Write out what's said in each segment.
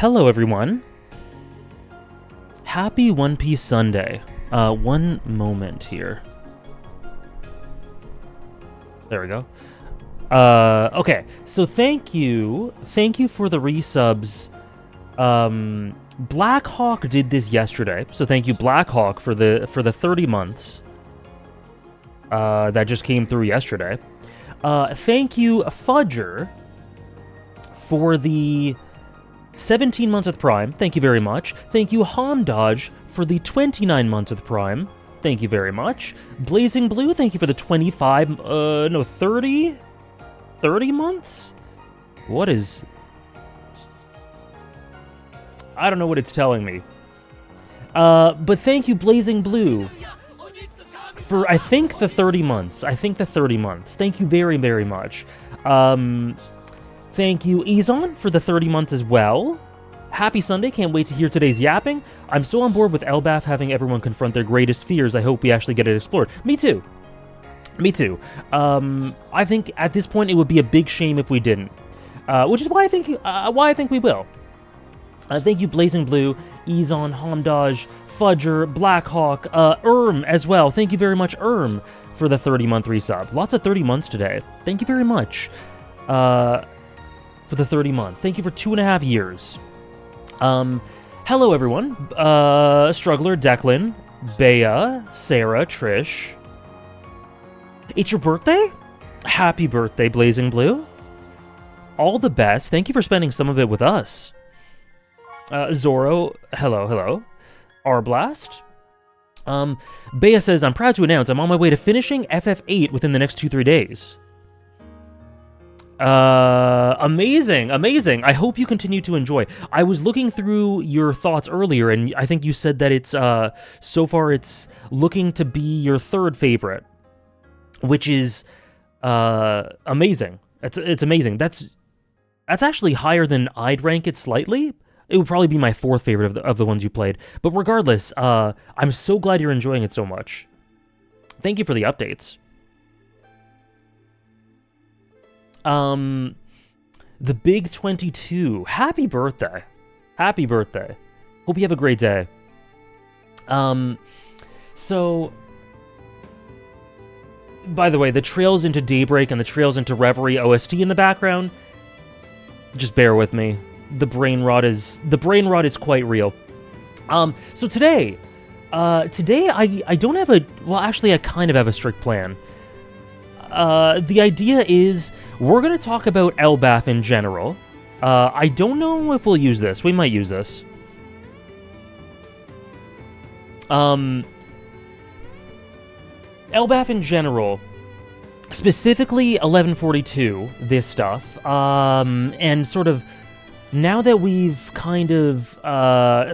Hello everyone. Happy One Piece Sunday. One moment here. There we go. Okay, so thank you for the resubs. Blackhawk did this yesterday, so thank you Blackhawk for the 30 months. That just came through yesterday. Thank you Fudger for the 17 months with Prime. Thank you very much. Thank you Homdodge for the 29 months with Prime. Thank you very much. Blazing Blue, thank you for the 30 months? What is... I don't know what it's telling me. But thank you Blazing Blue for, I think, the 30 months. Thank you very, very much. Thank you Izon for the 30 months as well. Happy Sunday, can't wait to hear today's yapping. I'm so on board with Elbaf having everyone confront their greatest fears. I hope we actually get it explored. Me too. I think at this point it would be a big shame if we didn't. Which is why I think we will. Thank you Blazing Blue, Izon, Homdodge, Fudger, Blackhawk, as well. Thank you very much, for the 30-month resub. Lots of 30 months today. Thank you very much. For the 30 months. Thank you for 2.5 years. Hello everyone. Struggler, Declan, Bea, Sarah, Trish. It's your birthday? Happy birthday, Blazing Blue. All the best. Thank you for spending some of it with us. Zoro, hello. Arblast. Bea says, I'm proud to announce I'm on my way to finishing FF8 within the next 2-3 days. Amazing. I hope you continue to enjoy. I was looking through your thoughts earlier, and I think you said that it's, so far it's looking to be your third favorite, which is, amazing. It's amazing. That's actually higher than I'd rank it slightly. It would probably be my fourth favorite of the ones you played. But regardless, I'm so glad you're enjoying it so much. Thank you for the updates. The Big 22. Happy birthday. Happy birthday. Hope you have a great day. So, by the way, the Trails into Daybreak and the Trails into Reverie OST in the background, just bear with me. The brain rot is quite real. So today I don't have a, well, actually I kind of have a strict plan. The idea is we're going to talk about Elbaf in general. I don't know if we'll use this. We might use this. Elbaf in general, specifically 1142, this stuff, and sort of, now that we've kind of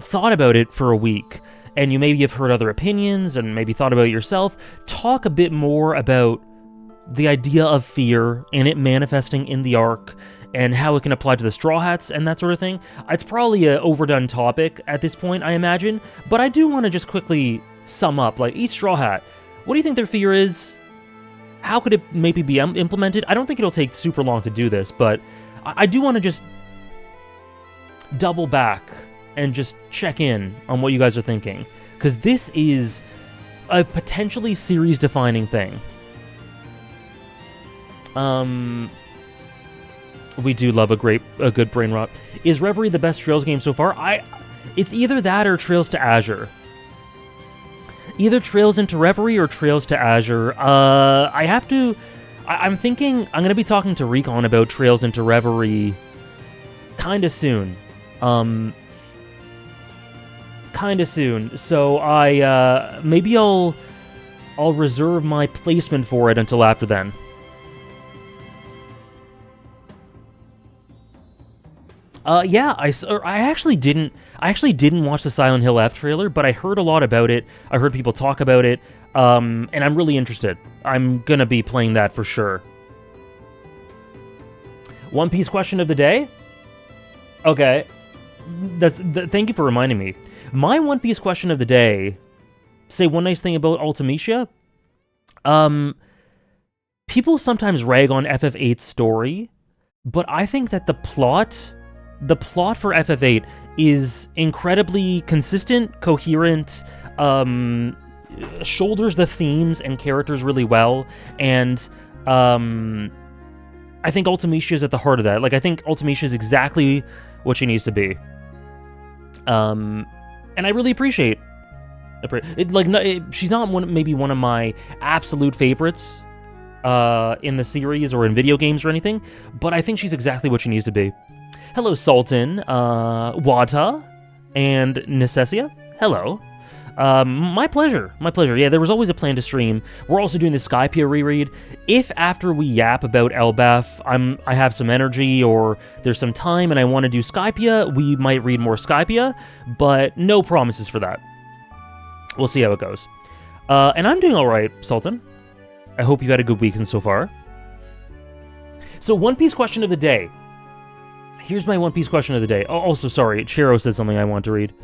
thought about it for a week, and you maybe have heard other opinions, and maybe thought about it yourself, talk a bit more about the idea of fear, and it manifesting in the arc, and how it can apply to the Straw Hats, and that sort of thing. It's probably an overdone topic at this point, I imagine, but I do want to just quickly sum up, like, each Straw Hat, what do you think their fear is? How could it maybe be implemented? I don't think it'll take super long to do this, but I do want to just double back and just check in on what you guys are thinking, because this is a potentially series-defining thing. We do love a good brain rot. Is Reverie the best Trails game so far? It's either that or Trails to Azure. Either Trails into Reverie or Trails to Azure. I'm thinking I'm going to be talking to Recon about Trails into Reverie kind of soon. Kind of soon. So maybe I'll reserve my placement for it until after then. Yeah, I actually didn't watch the Silent Hill F trailer, but I heard a lot about it. I heard people talk about it, and I'm really interested. I'm gonna be playing that for sure. One Piece question of the day? Okay. Thank you for reminding me. My One Piece question of the day, say one nice thing about Ultimecia. People sometimes rag on FF8's story, but I think that the plot for FF8 is incredibly consistent, coherent, shoulders the themes and characters really well, and I think Ultimecia is at the heart of that. Like, I think Ultimecia is exactly what she needs to be. And I really appreciate it. She's not maybe one of my absolute favorites in the series or in video games or anything, but I think she's exactly what she needs to be. Hello, Sultan, Wata, and Necessia. Hello. My pleasure. Yeah, there was always a plan to stream. We're also doing the Skypiea reread. If after we yap about Elbaf, I have some energy or there's some time and I want to do Skypiea, we might read more Skypiea, but no promises for that. We'll see how it goes. And I'm doing all right, Sultan. I hope you had a good weekend so far. So, One Piece question of the day. Here's my One Piece question of the day. Oh, also, sorry, Chiro said something I want to read.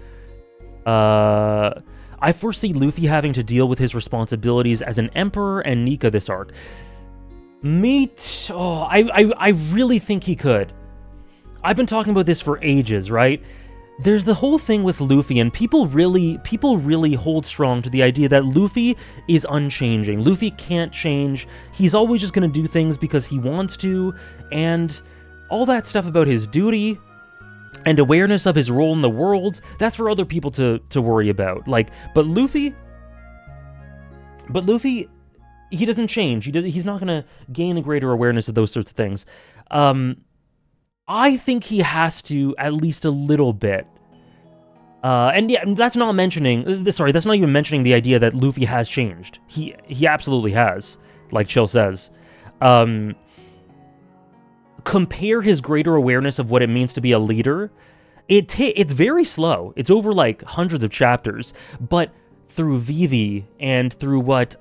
I foresee Luffy having to deal with his responsibilities as an emperor and Nika this arc. I really think he could. I've been talking about this for ages, right? There's the whole thing with Luffy, and people really hold strong to the idea that Luffy is unchanging. Luffy can't change. He's always just going to do things because he wants to, and all that stuff about his duty and awareness of his role in the world, that's for other people to worry about. But Luffy, he doesn't change. He's not going to gain a greater awareness of those sorts of things. I think he has to, at least a little bit. And yeah, that's not even mentioning the idea that Luffy has changed. He absolutely has, like Chill says. Compare his greater awareness of what it means to be a leader. It's very slow. It's over like hundreds of chapters, but through Vivi and through what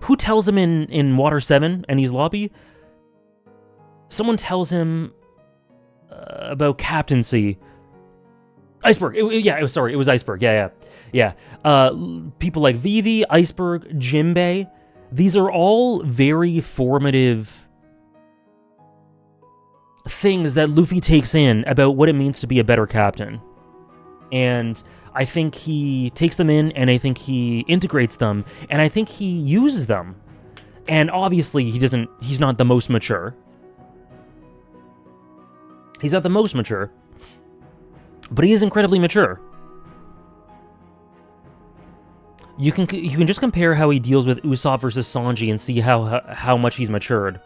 who tells him in Water 7 and he's lobby? Someone tells him about captaincy. Iceberg. It was Iceberg. Yeah. People like Vivi, Iceberg, Jinbei. These are all very formative things that Luffy takes in about what it means to be a better captain. And I think he takes them in, and I think he integrates them, and I think he uses them. And obviously, he's not the most mature. He's not the most mature, but he is incredibly mature. You can just compare how he deals with Usopp versus Sanji and see how much he's matured.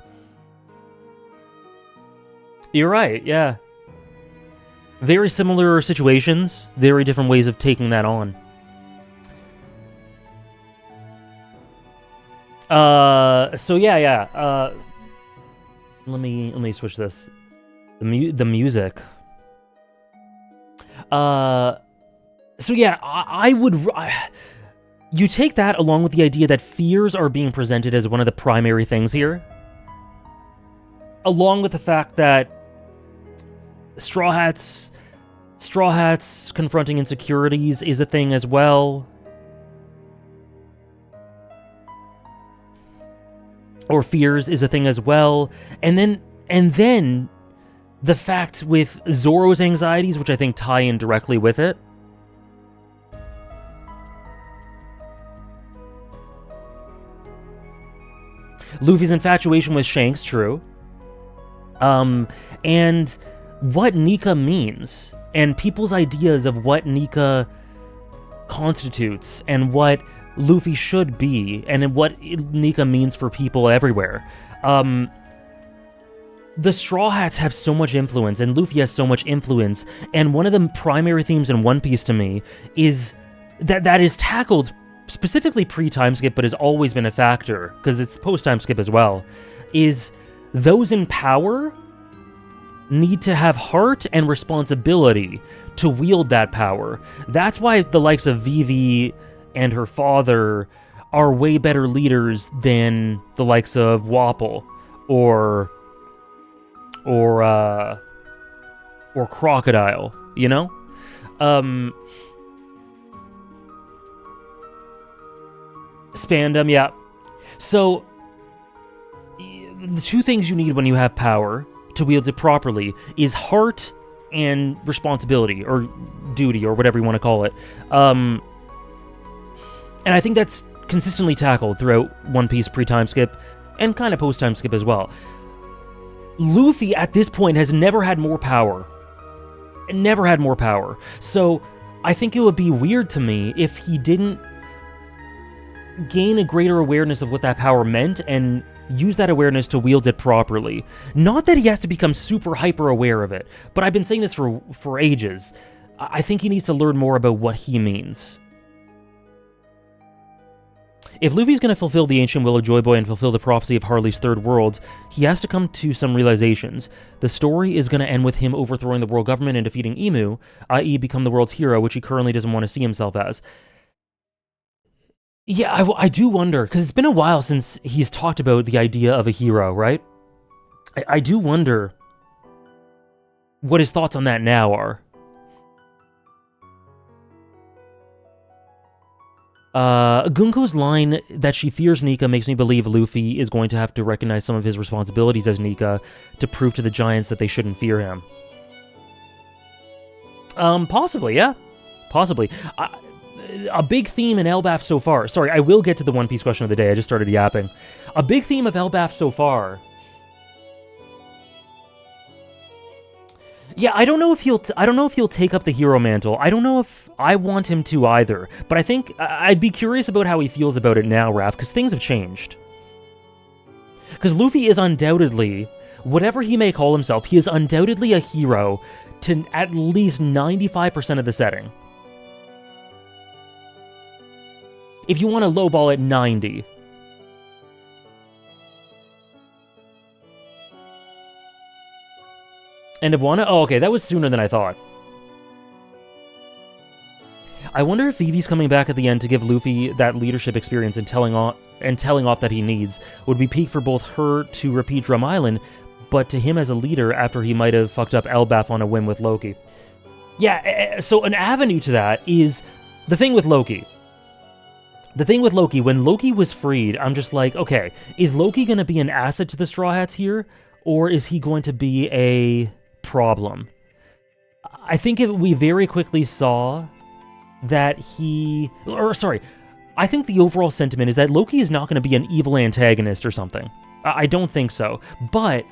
You're right, yeah. Very similar situations, very different ways of taking that on. So yeah. Let me switch this. The music. So yeah, I would. You take that along with the idea that fears are being presented as one of the primary things here, along with the fact that Straw Hats confronting insecurities is a thing as well. Or fears is a thing as well. And then the fact with Zoro's anxieties, which I think tie in directly with it. Luffy's infatuation with Shanks, true. And what Nika means, and people's ideas of what Nika constitutes, and what Luffy should be, and what Nika means for people everywhere. The Straw Hats have so much influence, and Luffy has so much influence, and one of the primary themes in One Piece to me is that is tackled specifically pre-time skip, but has always been a factor, because it's post-time skip as well, is those in power need to have heart and responsibility to wield that power. That's why the likes of Vivi and her father are way better leaders than the likes of Wapol or Crocodile, you know? Spandam, yeah. So, the two things you need when you have power to wield it properly is heart and responsibility, or duty, or whatever you want to call it. And I think that's consistently tackled throughout One Piece pre-time skip, and kind of post-time skip as well. Luffy, at this point, has never had more power. Never had more power. So, I think it would be weird to me if he didn't gain a greater awareness of what that power meant, and use that awareness to wield it properly. Not that he has to become super hyper aware of it, but I've been saying this for ages. I think he needs to learn more about what he means. If Luffy's going to fulfill the ancient will of Joy Boy and fulfill the prophecy of Harley's third world, he has to come to some realizations. The story is going to end with him overthrowing the world government and defeating Emu, i.e. become the world's hero, which he currently doesn't want to see himself as. Yeah, I do wonder, because it's been a while since he's talked about the idea of a hero, right? I do wonder what his thoughts on that now are. Gunko's line that she fears Nika makes me believe Luffy is going to have to recognize some of his responsibilities as Nika to prove to the Giants that they shouldn't fear him. Possibly, yeah. Possibly. A big theme in Elbaf so far... Sorry, I will get to the One Piece question of the day. I just started yapping. A big theme of Elbaf so far... Yeah, I don't know if he'll take up the hero mantle. I don't know if I want him to either. But I think I'd be curious about how he feels about it now, Raph, because things have changed. Because Luffy is undoubtedly, whatever he may call himself, he is undoubtedly a hero to at least 95% of the setting. If you want to lowball it, 90. End of Wano? Oh, okay, that was sooner than I thought. I wonder if Vivi's coming back at the end to give Luffy that leadership experience and telling off that he needs would be peak for both her to repeat Drum Island, but to him as a leader after he might have fucked up Elbaf on a whim with Loki. Yeah, so an avenue to that is the thing with Loki. The thing with Loki, when Loki was freed, I'm just like, okay, is Loki going to be an asset to the Straw Hats here, or is he going to be a problem? I think we very quickly saw that I think the overall sentiment is that Loki is not going to be an evil antagonist or something. I don't think so. But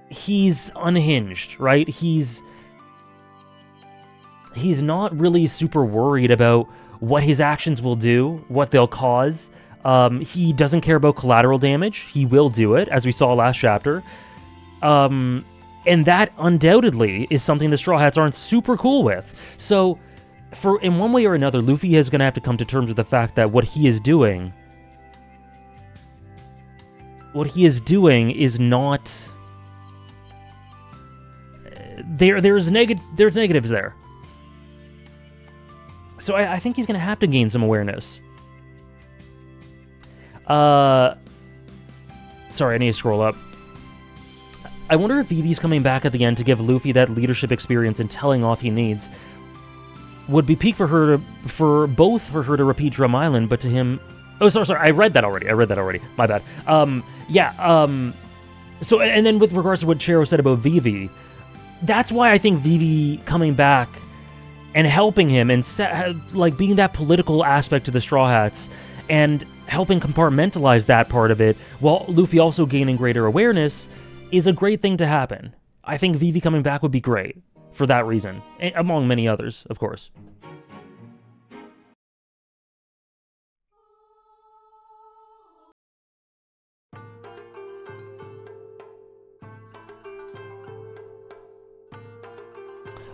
he's unhinged, right? He's not really super worried about what his actions will do, what they'll cause. He doesn't care about collateral damage. He will do it, as we saw last chapter. And that undoubtedly is something the Straw Hats aren't super cool with. So, in one way or another, Luffy is going to have to come to terms with the fact that what he is doing is not... There's negatives there. So I think he's going to have to gain some awareness. Sorry, I need to scroll up. I wonder if Vivi's coming back at the end to give Luffy that leadership experience and telling off he needs. Would be peak for her for her to repeat Drum Island, but to him... Oh, sorry, I read that already. My bad. So, and then with regards to what Chero said about Vivi, that's why I think Vivi coming back and helping him and being that political aspect to the Straw Hats and helping compartmentalize that part of it, while Luffy also gaining greater awareness, is a great thing to happen. I think Vivi coming back would be great for that reason, among many others, of course.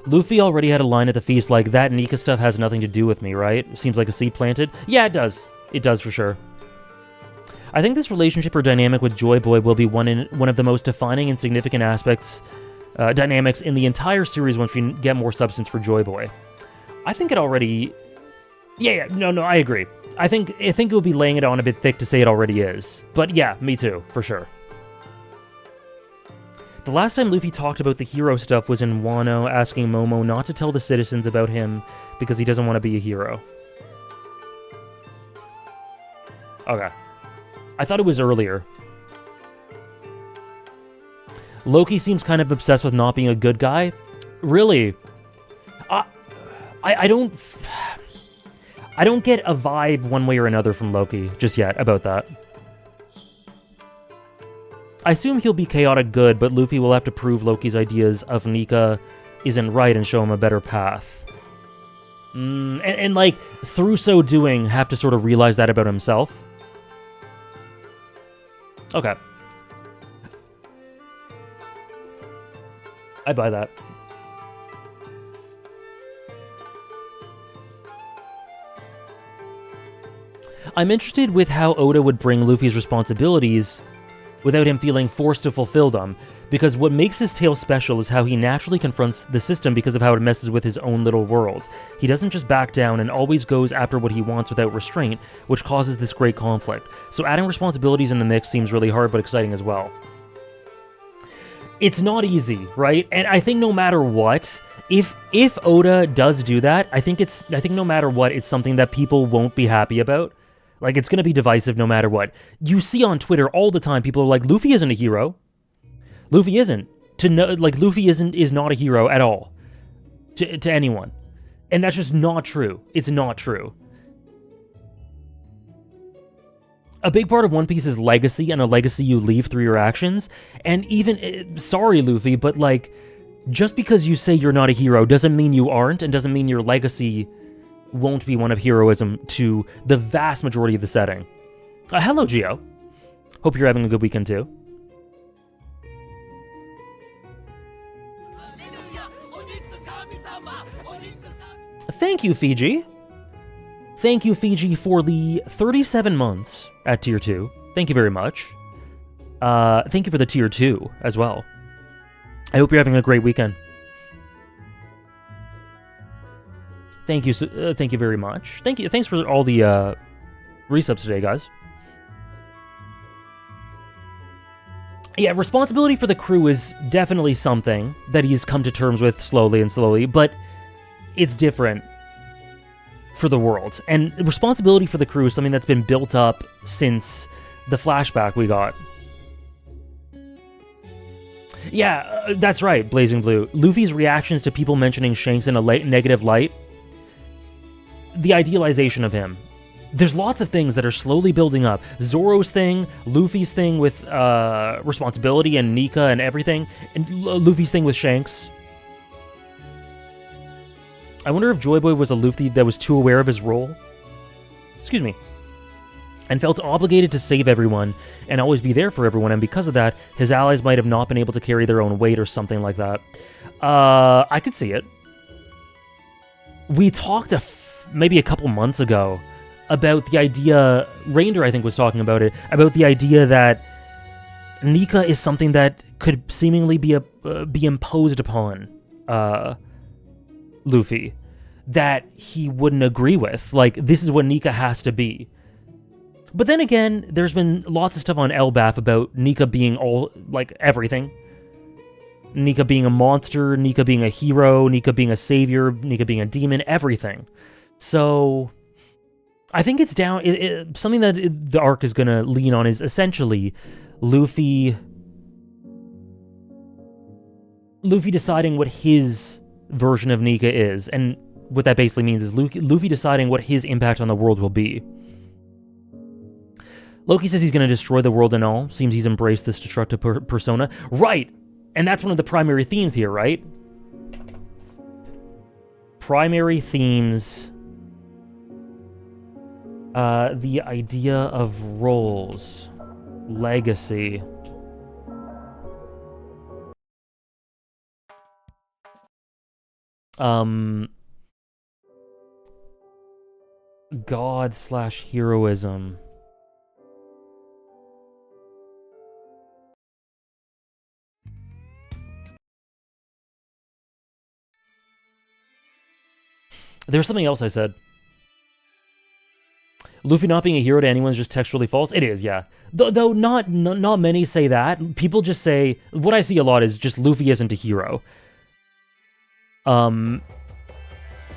Luffy already had a line at the feast like, that Nika stuff has nothing to do with me, right? Seems like a seed planted. Yeah, it does. It does for sure. I think this relationship or dynamic with Joy Boy will be one of the most defining and significant dynamics in the entire series once we get more substance for Joy Boy. I think it already... No, I agree. I think it would be laying it on a bit thick to say it already is. But yeah, me too, for sure. The last time Luffy talked about the hero stuff was in Wano asking Momo not to tell the citizens about him because he doesn't want to be a hero. Okay. I thought it was earlier. Loki seems kind of obsessed with not being a good guy. Really? I don't get a vibe one way or another from Loki just yet about that. I assume he'll be chaotic good, but Luffy will have to prove Loki's ideas of Nika isn't right and show him a better path. And through so doing, have to sort of realize that about himself. Okay. I buy that. I'm interested with how Oda would bring Luffy's responsibilities without him feeling forced to fulfill them, because what makes his tale special is how he naturally confronts the system because of how it messes with his own little world. He doesn't just back down and always goes after what he wants without restraint, which causes this great conflict. So adding responsibilities in the mix seems really hard but exciting as well. It's not easy, right? And I think no matter what, if Oda does do that, I think no matter what, it's something that people won't be happy about. Like, it's going to be divisive no matter what. You see on Twitter all the time, people are like, Luffy isn't a hero. Luffy isn't. Luffy is not a hero at all. To anyone. And that's just not true. It's not true. A big part of One Piece is legacy, and a legacy you leave through your actions. And even, sorry Luffy, but just because you say you're not a hero doesn't mean you aren't, and doesn't mean your legacy won't be one of heroism to the vast majority of the setting. Hello, Gio. Hope you're having a good weekend, too. Thank you, Fiji. Thank you, Fiji, for the 37 months at Tier 2. Thank you very much. Thank you for the Tier 2 as well. I hope you're having a great weekend. Thank you very much. Thanks for all the resubs today, guys. Yeah, responsibility for the crew is definitely something that he's come to terms with slowly, but it's different. for the world. And responsibility for the crew is something that's been built up since the flashback we got. Yeah, that's right, Blazing Blue. Luffy's reactions to people mentioning Shanks in a negative light, the idealization of him. There's lots of things that are slowly building up. Zoro's thing, Luffy's thing with responsibility and Nika and everything, and Luffy's thing with Shanks. I wonder if Joy Boy was a Luffy that was too aware of his role. Excuse me. And felt obligated to save everyone and always be there for everyone, and because of that, his allies might have not been able to carry their own weight or something like that. I could see it. We talked maybe a couple months ago about the idea, Reindeer I think was talking about it, about the idea that Nika is something that could seemingly be imposed upon Luffy, that he wouldn't agree with. Like, this is what Nika has to be. But then again, there's been lots of stuff on Elbaf about Nika being all, like, everything. Nika being a monster, Nika being a hero, Nika being a savior, Nika being a demon, everything. So, I think it's down... something that the arc is going to lean on is essentially Luffy deciding what his version of Nika is, and what that basically means is Luffy deciding what his impact on the world will be. Loki says he's going to destroy the world and all. Seems he's embraced this destructive persona. Right! And that's one of the primary themes here, right? Primary themes. The idea of roles. Legacy. God/heroism. There's something else I said. Luffy not being a hero to anyone is just textually false. It is, yeah. Though not many say that. People just say... What I see a lot is just Luffy isn't a hero.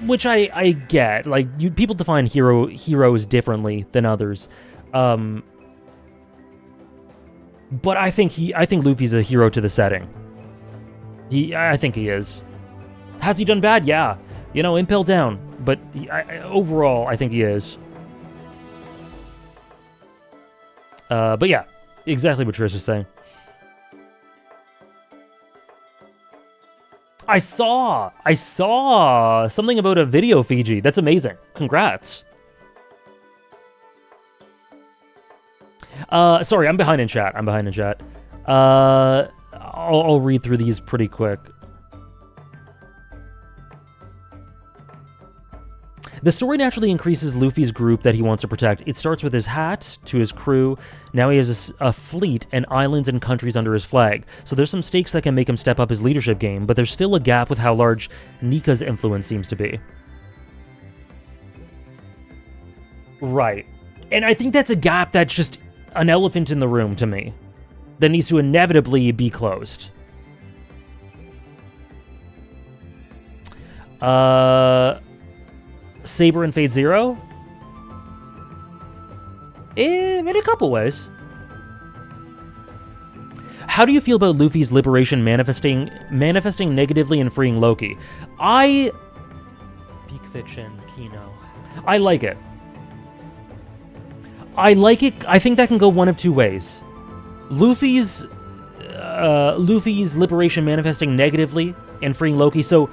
Which I get. Like, people define heroes differently than others. But I think Luffy's a hero to the setting. I think he is. Has he done bad? Yeah. You know, Impel down. But overall, I think he is. But yeah, exactly what Trish is saying. I saw something about a video, Fiji. That's amazing. Congrats. Sorry, I'm behind in chat. I'll read through these pretty quick. The story naturally increases Luffy's group that he wants to protect. It starts with his hat, to his crew. Now he has a fleet and islands and countries under his flag. So there's some stakes that can make him step up his leadership game, but there's still a gap with how large Nika's influence seems to be. Right. And I think that's a gap that's just an elephant in the room to me, that needs to inevitably be closed. Saber and Fate Zero? In a couple ways. How do you feel about Luffy's liberation manifesting negatively and freeing Loki? Peak Fiction, Kino. I like it. I think that can go one of two ways. Luffy's liberation manifesting negatively and freeing Loki, so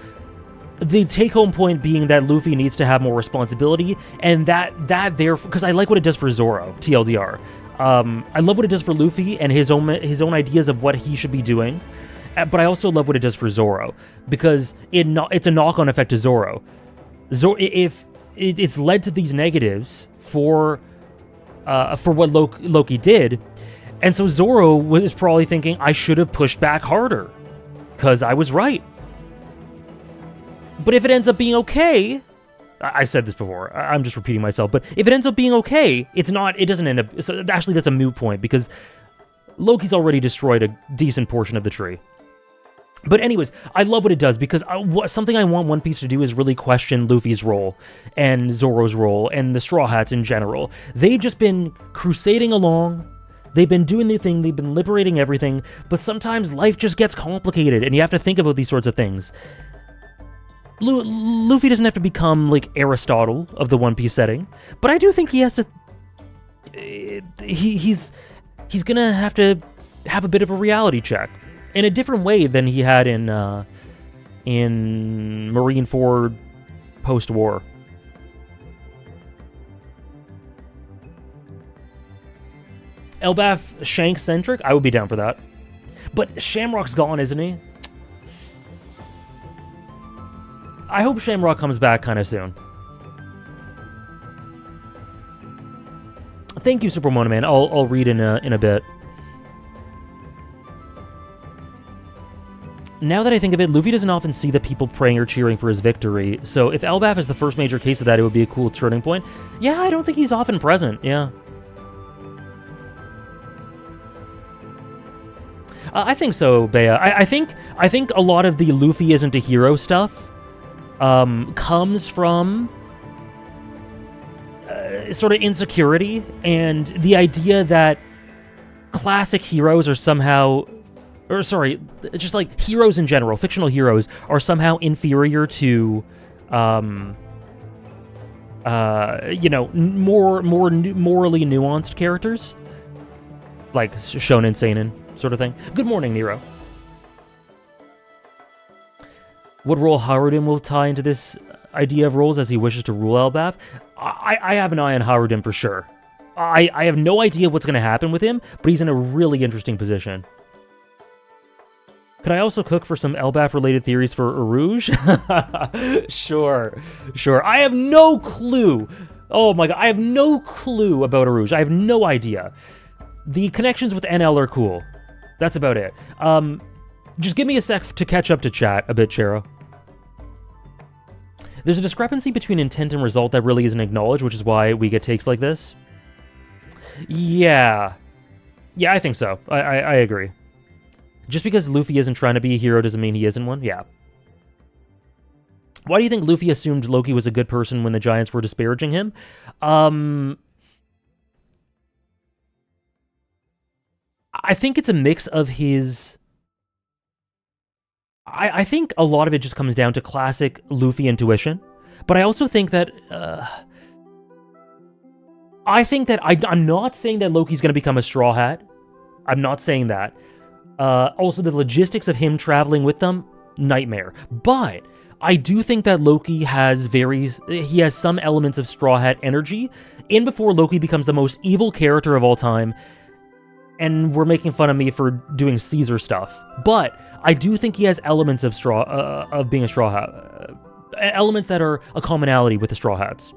the take-home point being that Luffy needs to have more responsibility, and that there, because I like what it does for Zoro, TLDR. I love what it does for Luffy and his own ideas of what he should be doing, but I also love what it does for Zoro, because it's a knock-on effect to Zoro. If it's led to these negatives for what Loki did, and so Zoro was probably thinking, I should have pushed back harder, because I was right. But if it ends up being okay, I said this before, I'm just repeating myself, but if it ends up being okay, it doesn't end up, so actually that's a moot point, because Loki's already destroyed a decent portion of the tree. But anyways, I love what it does because something I want One Piece to do is really question Luffy's role and Zoro's role and the Straw Hats in general. They've just been crusading along. They've been doing their thing. They've been liberating everything. But sometimes life just gets complicated and you have to think about these sorts of things. Luffy doesn't have to become like Aristotle of the One Piece setting, but I do think he has to. He's gonna have to have a bit of a reality check in a different way than he had in Marineford post-war. Elbaf Shanks-centric? I would be down for that. But Shamrock's gone, isn't he? I hope Shamrock comes back kind of soon. Thank you, Super Mono Man. I'll read in a bit. Now that I think of it, Luffy doesn't often see the people praying or cheering for his victory, so if Elbaf is the first major case of that, it would be a cool turning point. Yeah, I don't think he's often present, yeah. I think so, Bea. I think a lot of the Luffy isn't a hero stuff comes from sort of insecurity and the idea that classic heroes are somehow... Or, sorry, just like heroes in general, fictional heroes, are somehow inferior to, you know, more morally nuanced characters. Like Shonen Seinen sort of thing. Good morning, Nero. What role Haruden will tie into this idea of roles as he wishes to rule Elbaf? I have an eye on Haruden for sure. I have no idea what's going to happen with him, but he's in a really interesting position. Could I also cook for some Elbaf-related theories for Urouge? Sure. I have no clue. Oh my god, I have no clue about Urouge. I have no idea. The connections with NL are cool. That's about it. Just give me a sec to catch up to chat a bit, Chero. There's a discrepancy between intent and result that really isn't acknowledged, which is why we get takes like this. Yeah, I think so. I agree. Just because Luffy isn't trying to be a hero doesn't mean he isn't one? Yeah. Why do you think Luffy assumed Loki was a good person when the Giants were disparaging him? I think it's a mix of his... I think a lot of it just comes down to classic Luffy intuition. But I also think that... I'm not saying that Loki's going to become a Straw Hat. I'm not saying that. Also, the logistics of him traveling with them, nightmare. But I do think that Loki has some elements of Straw Hat energy in before Loki becomes the most evil character of all time. And we're making fun of me for doing Caesar stuff. But I do think he has elements of being a Straw Hat. Elements that are a commonality with the Straw Hats.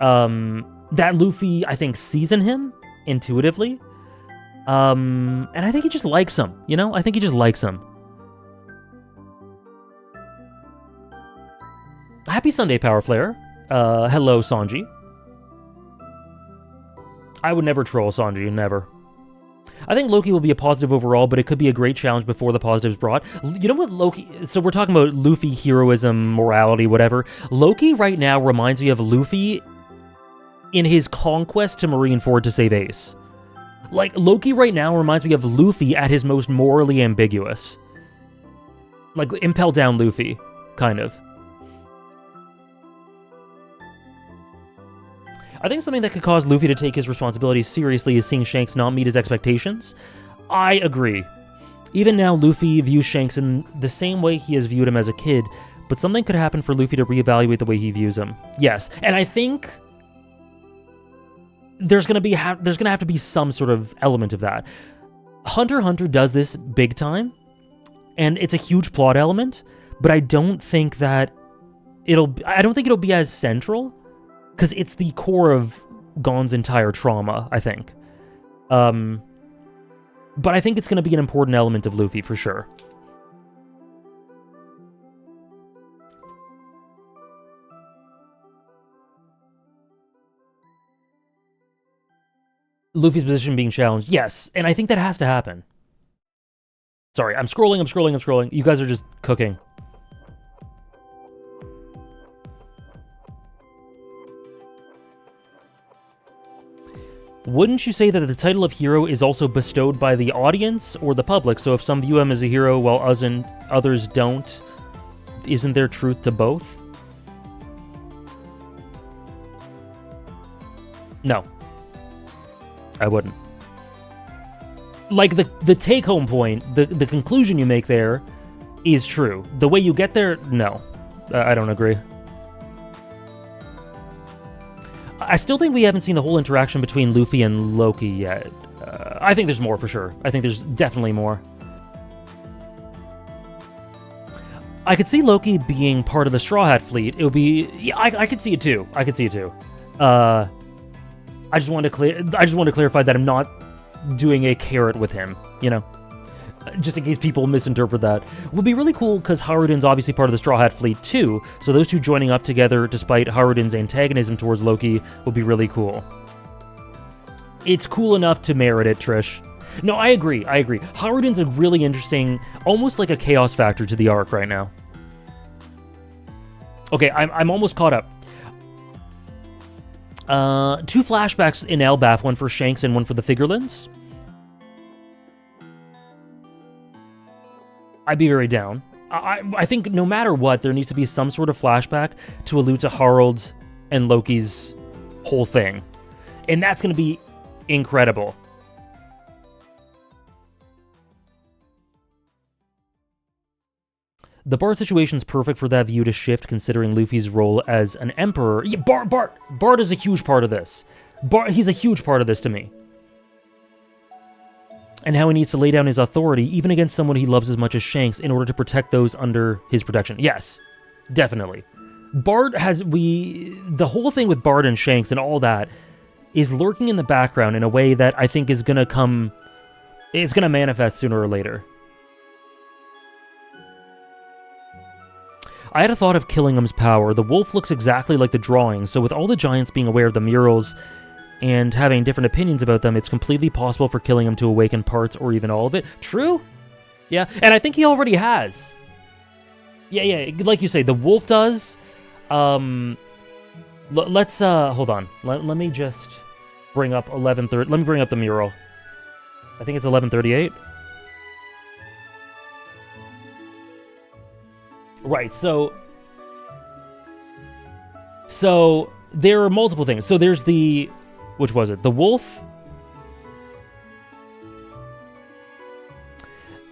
That Luffy, I think, sees in him intuitively. And I think he just likes him, you know? I think he just likes him. Happy Sunday, Power Flare. Hello, Sanji. I would never troll Sanji, never. I think Loki will be a positive overall, but it could be a great challenge before the positive's brought. You know what Loki... So we're talking about Luffy heroism, morality, whatever. Loki right now reminds me of Luffy in his conquest to Marineford to save Ace. Like, Loki right now reminds me of Luffy at his most morally ambiguous. Like, Impel Down Luffy, kind of. I think something that could cause Luffy to take his responsibilities seriously is seeing Shanks not meet his expectations. I agree. Even now, Luffy views Shanks in the same way he has viewed him as a kid, but something could happen for Luffy to reevaluate the way he views him. Yes, and I think there's gonna have to be some sort of element of that. Hunter x Hunter does this big time, and it's a huge plot element, but I don't think it'll be as central, because it's the core of Gon's entire trauma, I think. But I think it's going to be an important element of Luffy, for sure. Luffy's position being challenged, yes, and I think that has to happen. Sorry, I'm scrolling. You guys are just cooking. Wouldn't you say that the title of hero is also bestowed by the audience or the public? So if some view him as a hero while others don't, isn't there truth to both? No. I wouldn't. Like, the take-home point, the conclusion you make there is true. The way you get there, no. I don't agree. I still think we haven't seen the whole interaction between Luffy and Loki yet. I think there's more for sure. I think there's definitely more. I could see Loki being part of the Straw Hat fleet. It would be... Yeah, I could see it too. I just wanted to clarify that I'm not doing a carrot with him, you know? Just in case people misinterpret that. Would be really cool because Harudin's obviously part of the Straw Hat fleet too, so those two joining up together despite Harudin's antagonism towards Loki would be really cool. It's cool enough to merit it, Trish. No, I agree. Harudin's a really interesting, almost like a chaos factor to the arc right now. Okay, I'm almost caught up. 2 flashbacks in Elbaf, one for Shanks and one for the Figurlins. I'd be very down. I think no matter what, there needs to be some sort of flashback to allude to Harold and Loki's whole thing. And that's going to be incredible. The Bart situation's perfect for that view to shift, considering Luffy's role as an emperor. Yeah, Bart is a huge part of this. He's a huge part of this to me. And how he needs to lay down his authority, even against someone he loves as much as Shanks, in order to protect those under his protection. Yes, definitely. The whole thing with Bart and Shanks and all that is lurking in the background in a way that I think is gonna come... It's gonna manifest sooner or later. I had a thought of Killingham's power. The wolf looks exactly like the drawing, so with all the giants being aware of the murals and having different opinions about them, it's completely possible for Killingham to awaken parts or even all of it. True? Yeah, and I think he already has. Yeah, like you say, the wolf does. Let's, hold on. Let me just bring up 1130. Let me bring up the mural. I think it's 1138. Right, so there are multiple things. So there's the... Which was it? The wolf?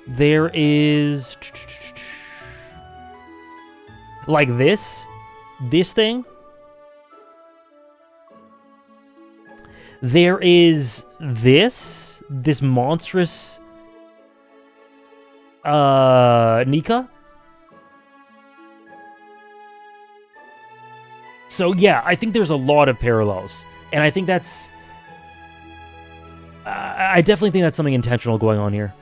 There is... Like this? This thing? There is this? This monstrous... Nika? So yeah, I think there's a lot of parallels. And I think that's... I definitely think that's something intentional going on here.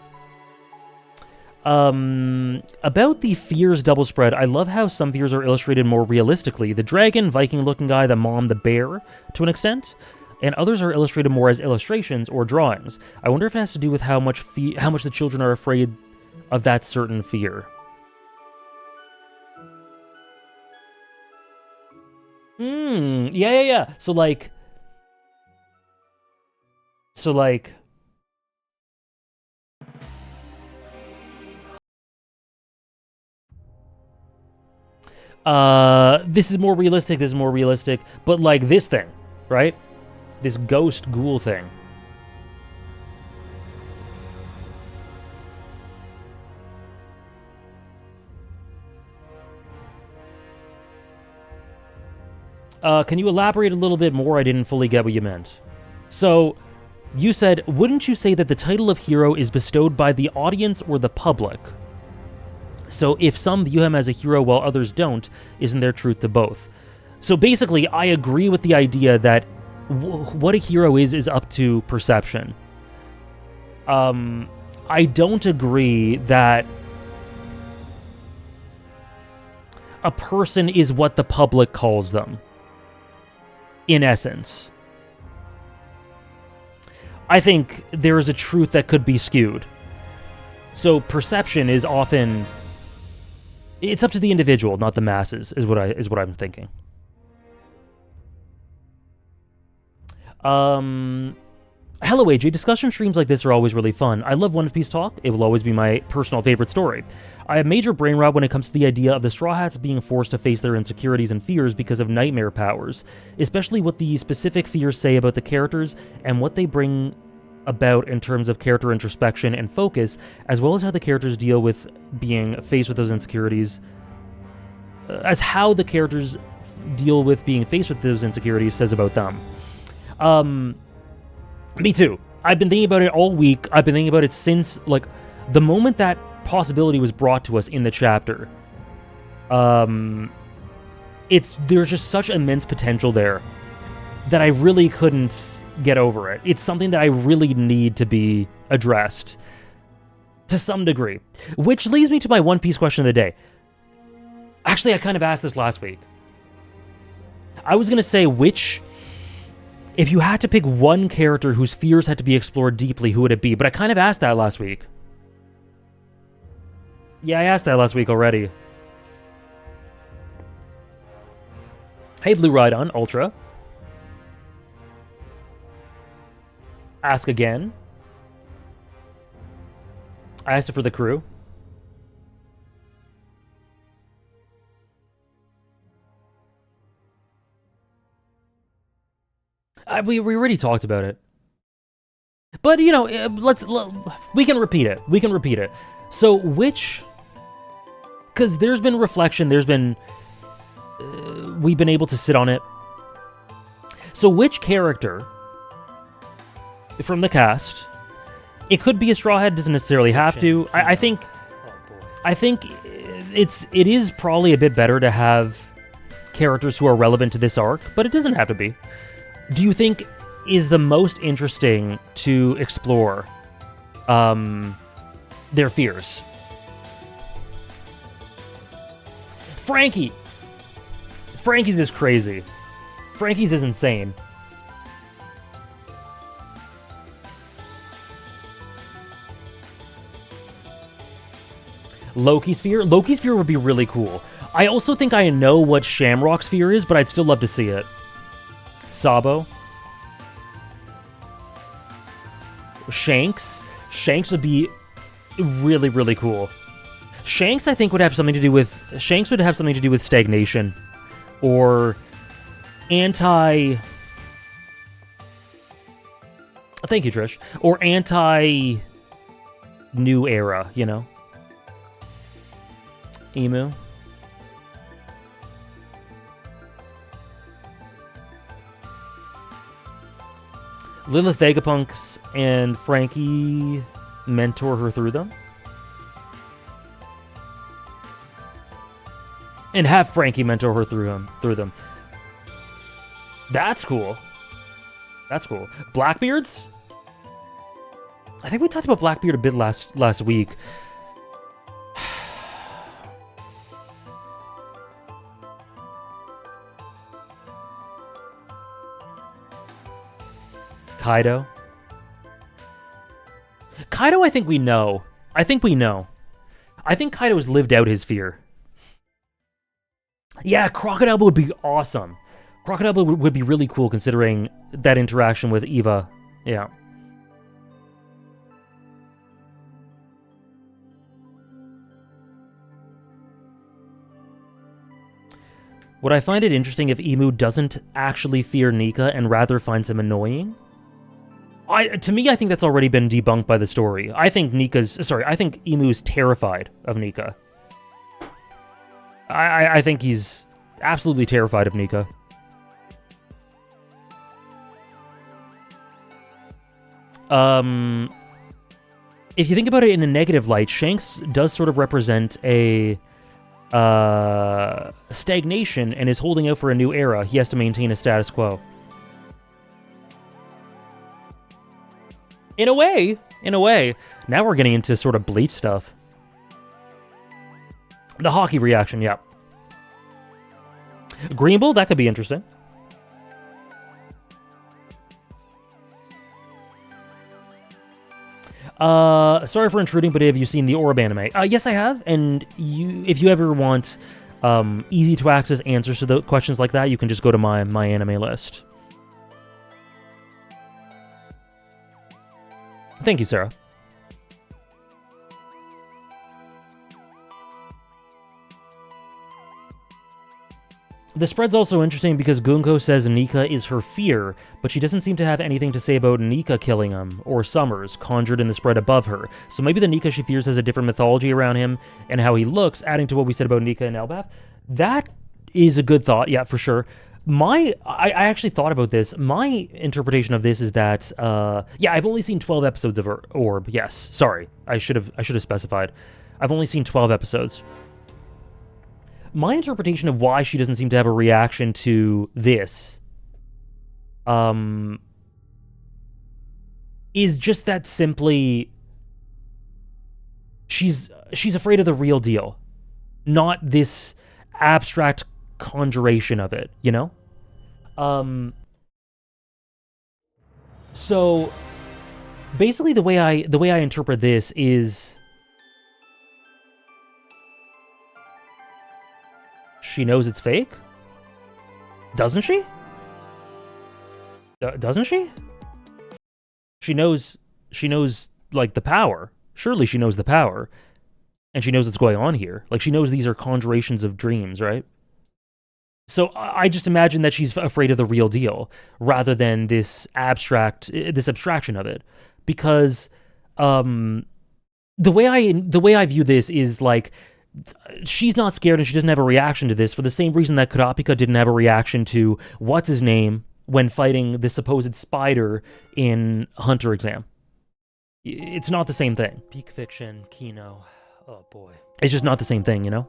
About the fears double spread, I love how some fears are illustrated more realistically. The dragon, Viking-looking guy, the mom, the bear, to an extent. And others are illustrated more as illustrations or drawings. I wonder if it has to do with how much the children are afraid of that certain fear. Yeah. So like... this is more realistic, but like this thing, right? This ghost ghoul thing. Can you elaborate a little bit more? I didn't fully get what you meant. So, you said, wouldn't you say that the title of hero is bestowed by the audience or the public? So if some view him as a hero while others don't, isn't there truth to both? So basically, I agree with the idea that what a hero is up to perception. I don't agree that a person is what the public calls them, in essence. I think there is a truth that could be skewed. So perception is often... It's up to the individual, not the masses, is what I'm thinking. Hello, AJ. Discussion streams like this are always really fun. I love One Piece talk. It will always be my personal favorite story. I have major brain rot when it comes to the idea of the Straw Hats being forced to face their insecurities and fears because of nightmare powers, especially what the specific fears say about the characters and what they bring about in terms of character introspection and focus, as well as how the characters deal with being faced with those insecurities, how the characters deal with being faced with those insecurities says about them. Me too. I've been thinking about it all week. I've been thinking about it since, like, the moment that possibility was brought to us in the chapter. There's just such immense potential there that I really couldn't get over it. It's something that I really need to be addressed to some degree. Which leads me to my One Piece question of the day. Actually, I kind of asked this last week. I was going to say if you had to pick one character whose fears had to be explored deeply, who would it be? But I kind of asked that last week. Yeah, I asked that last week already. Hey, Blue Ride-On, Ultra. Ask again. I asked it for the crew. We already talked about it. But, you know, we can repeat it. We can repeat it. So, because there's been reflection, we've been able to sit on it. So, which character from the cast, it could be a Straw Hat, doesn't necessarily have to. I think it is probably a bit better to have characters who are relevant to this arc, but it doesn't have to be. Do you think is the most interesting to explore their fears? Frankie's is crazy. Frankie's is insane. Loki's fear? Loki's fear would be really cool. I also think I know what Shamrock's fear is, but I'd still love to see it. Sabo. Shanks would be really, really cool. Shanks, I think, would have something to do with stagnation, or anti. Thank you, Trish. Or anti new era, you know. Emu. Lilith Vegapunks and Frankie mentor her through them. And have Frankie mentor her through them. That's cool. That's cool. Blackbeards? I think we talked about Blackbeard a bit last week. Kaido, I think we know. I think Kaido has lived out his fear. Yeah, Crocodile would be awesome. Crocodile would be really cool considering that interaction with Eva. Yeah. Would I find it interesting if Emu doesn't actually fear Nika and rather finds him annoying? To me, I think that's already been debunked by the story. I think Emu's terrified of Nika. I think he's absolutely terrified of Nika. If you think about it in a negative light, Shanks does sort of represent a stagnation and is holding out for a new era. He has to maintain a status quo. In a way. Now we're getting into sort of Bleach stuff. The hockey reaction, yeah. Green Bull, that could be interesting. Sorry for intruding, but have you seen the Orb anime? Yes, I have, and if you ever want easy-to-access answers to the questions like that, you can just go to my anime list. Thank you, Sarah. The spread's also interesting because Gunko says Nika is her fear, but she doesn't seem to have anything to say about Nika killing him, or Summers, conjured in the spread above her. So maybe the Nika she fears has a different mythology around him, and how he looks, adding to what we said about Nika and Elbaf. That is a good thought, yeah, for sure. I actually thought about this. My interpretation of this is that, yeah, I've only seen 12 episodes of Orb. Yes, sorry, I should have specified. I've only seen 12 episodes. My interpretation of why she doesn't seem to have a reaction to this, is just that simply she's afraid of the real deal, not this abstract conjuration of it, you know? So basically the way I interpret this is she knows it's fake? Doesn't she? Doesn't she? She knows, like, the power. Surely she knows the power. And she knows what's going on here. Like, she knows these are conjurations of dreams, right? So I just imagine that she's afraid of the real deal, rather than this abstraction of it. Because, the way I view this is, like, she's not scared and she doesn't have a reaction to this for the same reason that Kurapika didn't have a reaction to what's-his-name when fighting the supposed spider in Hunter exam. It's not the same thing. Peak fiction, Kino. Oh boy. It's just not the same thing, you know?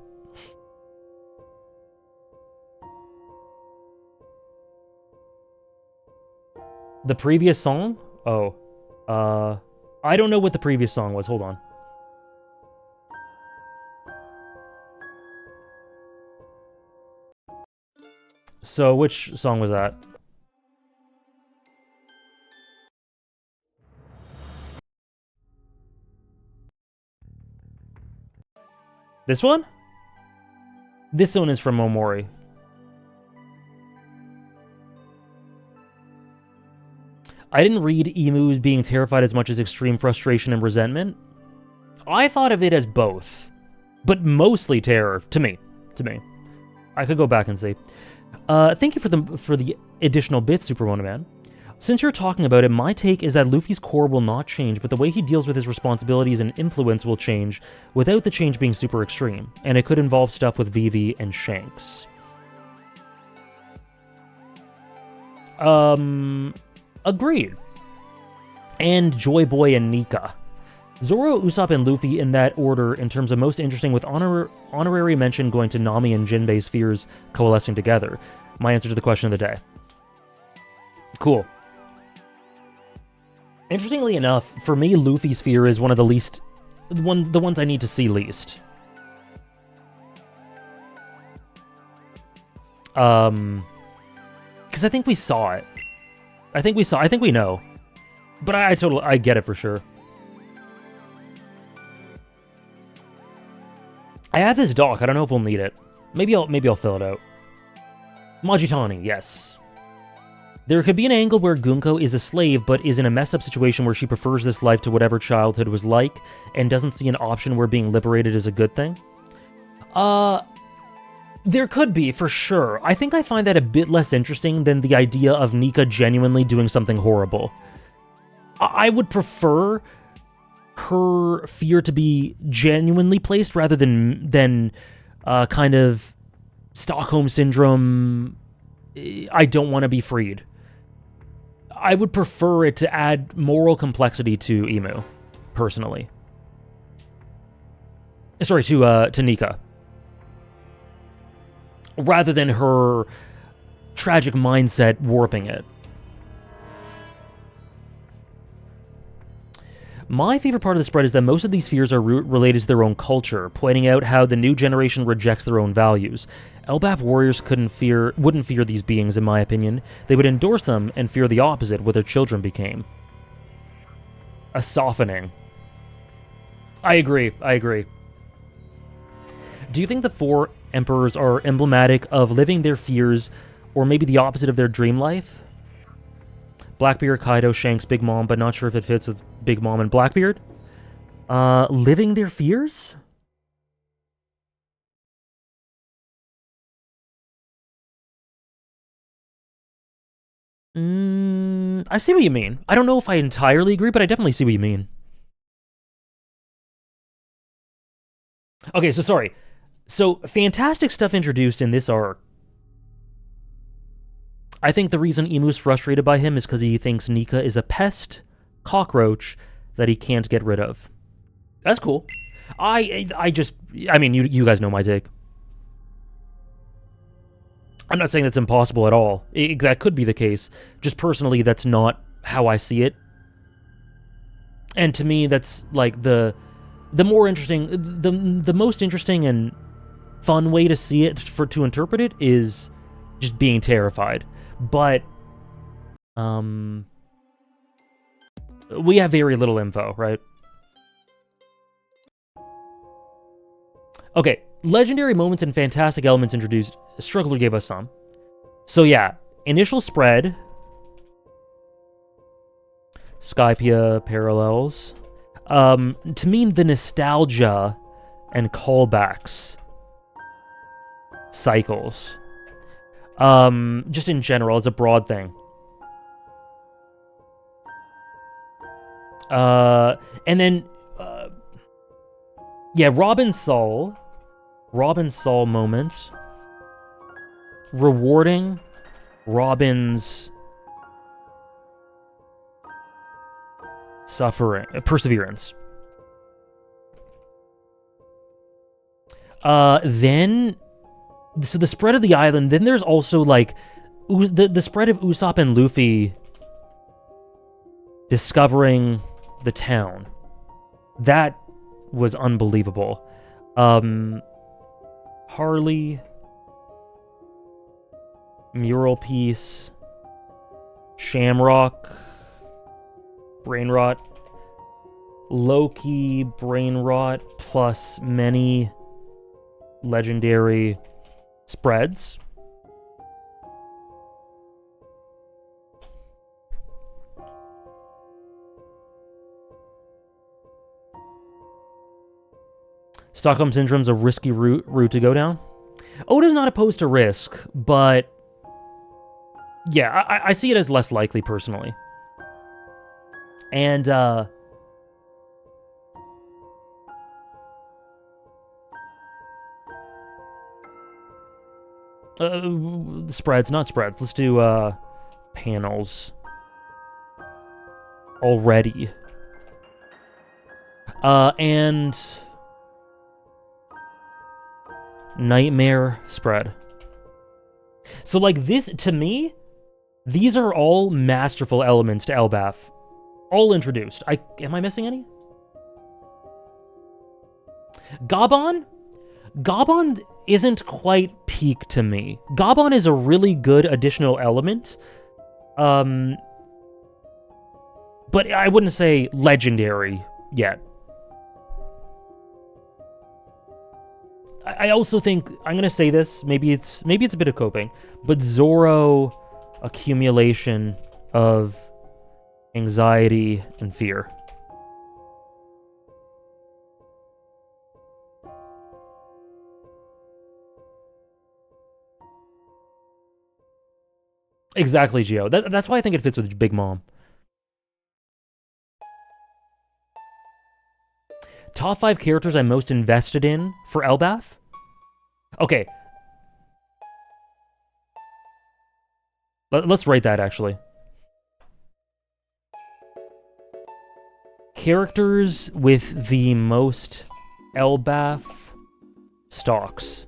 The previous song? Oh. I don't know what the previous song was. Hold on. So, which song was that? This one? This one is from Omori. I didn't read Emu being terrified as much as extreme frustration and resentment. I thought of it as both, but mostly terror, to me. I could go back and see. Thank you for the additional bits, Supermono Man. Since you're talking about it, my take is that Luffy's core will not change, but the way he deals with his responsibilities and influence will change, without the change being super extreme, and it could involve stuff with Vivi and Shanks. Agreed. And Joy Boy and Nika. Zoro, Usopp, and Luffy in that order in terms of most interesting, with honorary mention going to Nami and Jinbei's fears coalescing together. My answer to the question of the day. Cool. Interestingly enough, for me, Luffy's fear is one of the least... the ones I need to see least. Because I think we saw it. I think we know. But I get it for sure. I have this doc. I don't know if we'll need it. Maybe I'll fill it out. Majitani, yes. There could be an angle where Gunko is a slave, but is in a messed up situation where she prefers this life to whatever childhood was like, and doesn't see an option where being liberated is a good thing. There could be, for sure. I think I find that a bit less interesting than the idea of Nika genuinely doing something horrible. I would prefer her fear to be genuinely placed rather than kind of Stockholm Syndrome, I don't want to be freed. I would prefer it to add moral complexity to Emu, personally. Sorry, to Nika. Rather than her tragic mindset warping it. My favorite part of the spread is that most of these fears are related to their own culture, pointing out how the new generation rejects their own values. Elbaf warriors wouldn't fear these beings, in my opinion. They would endorse them and fear the opposite, what their children became. A softening. I agree. I agree. Do you think the four emperors are emblematic of living their fears, or maybe the opposite of their dream life? Blackbeard, Kaido, Shanks, Big Mom, but not sure if it fits with Big Mom and Blackbeard. Living their fears? I see what you mean. I don't know if I entirely agree, but I definitely see what you mean. Okay, so sorry. So, fantastic stuff introduced in this arc. I think the reason Imu's frustrated by him is because he thinks Nika is a pest, cockroach, that he can't get rid of. That's cool. I mean, you guys know my take. I'm not saying that's impossible at all. That could be the case. Just personally, that's not how I see it. And to me, that's like the more interesting, the most interesting and fun way to see it, to interpret it, is just being terrified. But we have very little info, right? Okay, legendary moments and fantastic elements introduced. Struggler gave us some. So yeah, initial spread. Skypia parallels. To me, the nostalgia and callbacks cycles. Just in general, it's a broad thing. And then, yeah, Robin Saul moments. Rewarding Robin's perseverance. Then, so the spread of the island, then there's also, like, the spread of Usopp and Luffy discovering the town. That was unbelievable. Harley, mural piece, Shamrock, brain rot, Loki, brain rot, plus many legendary spreads. Stockholm Syndrome's a risky route to go down. Oda's not opposed to risk, but yeah, I see it as less likely personally. And spreads, not spreads. Let's do panels already. And nightmare spread. So, like, this, to me, these are all masterful elements to Elbaf. All introduced. Am I missing any? Gabon isn't quite peak to me. Gabon is a really good additional element. But I wouldn't say legendary yet. I also think, I'm gonna say this, maybe it's a bit of coping, but Zoro accumulation of anxiety and fear. Exactly, Gio. That's why I think it fits with Big Mom. Top 5 characters I'm most invested in for Elbaf? Okay. Let's rate that, actually. Characters with the most Elbaf stocks.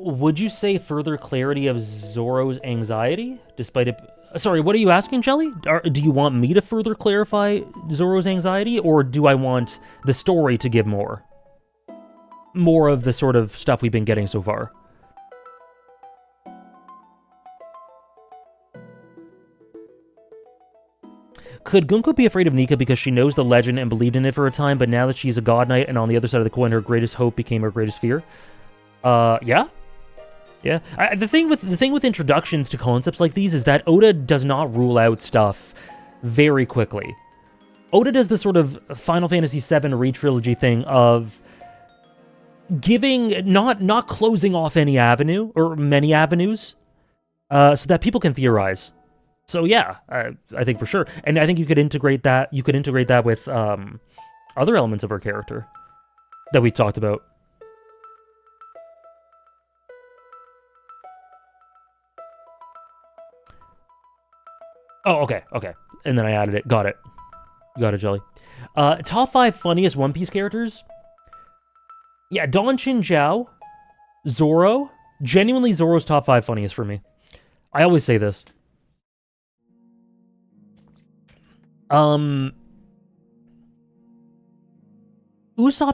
Would you say further clarity of Zoro's anxiety, despite it... Sorry, what are you asking, Jelly? Do you want me to further clarify Zoro's anxiety, or do I want the story to give more? more of the sort of stuff we've been getting so far. Could Gunko be afraid of Nika because she knows the legend and believed in it for a time, but now that she's a god knight and on the other side of the coin, her greatest hope became her greatest fear? Yeah. Yeah. The thing with introductions to concepts like these is that Oda does not rule out stuff very quickly. Oda does this sort of Final Fantasy VII re-trilogy thing of giving, not closing off any avenue, or many avenues, so that people can theorize. So yeah, I think for sure. And I think you could integrate that with other elements of her character that we talked about. Oh, okay. And then I added it. Got it, Jelly. Top 5 funniest One Piece characters? Yeah, Don Chin Zhao, Zoro. Genuinely, Zoro's top 5 funniest for me. I always say this. Usopp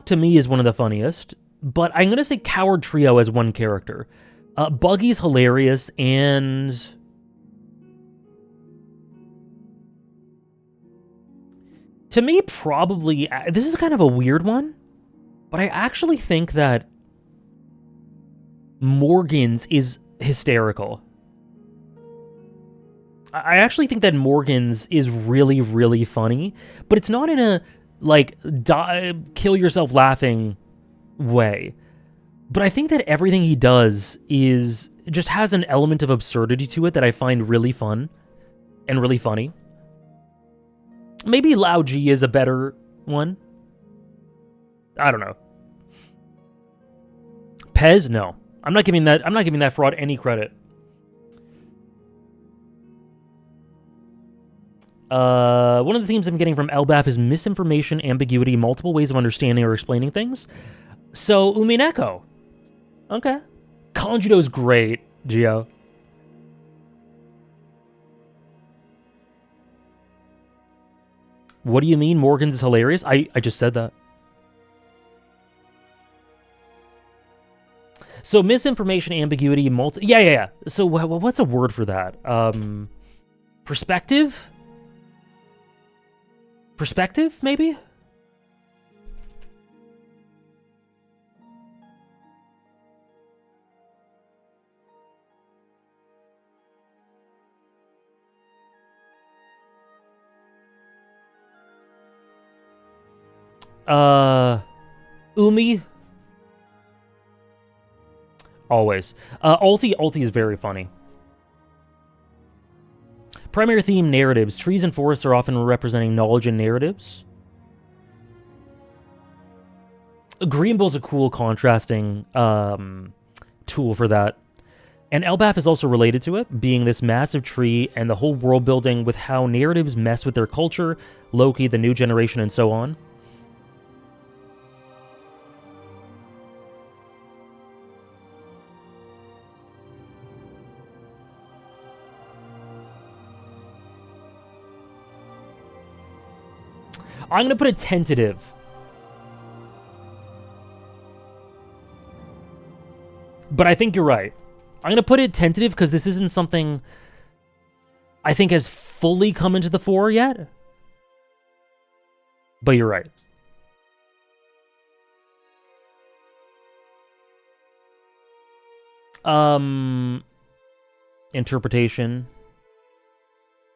to me is one of the funniest, but I'm gonna say Coward Trio as one character. Buggy's hilarious, and to me, probably, this is kind of a weird one, but I actually think that Morgan's is hysterical. I actually think that Morgan's is really, really funny, but it's not in a, like, kill yourself laughing way. But I think that everything he does just has an element of absurdity to it that I find really fun and really funny. Maybe Lao Ji is a better one. I don't know. Pez? No. I'm not giving that fraud any credit. One of the themes I'm getting from Elbaf is misinformation, ambiguity, multiple ways of understanding or explaining things. So, Umineko. Okay. Kanjido's great, Gio. What do you mean Morgan's is hilarious? I just said that. So, misinformation, ambiguity, Yeah. So, what's a word for that? Perspective? Perspective, maybe? Umi? Always. Ulti is very funny. Primary theme, narratives. Trees and forests are often representing knowledge and narratives. Green Bull's a cool contrasting tool for that. And Elbaf is also related to it, being this massive tree and the whole world building with how narratives mess with their culture, Loki, the new generation, and so on. I'm going to put it tentative. But I think you're right. I'm going to put it tentative because this isn't something I think has fully come into the fore yet. But you're right. Interpretation.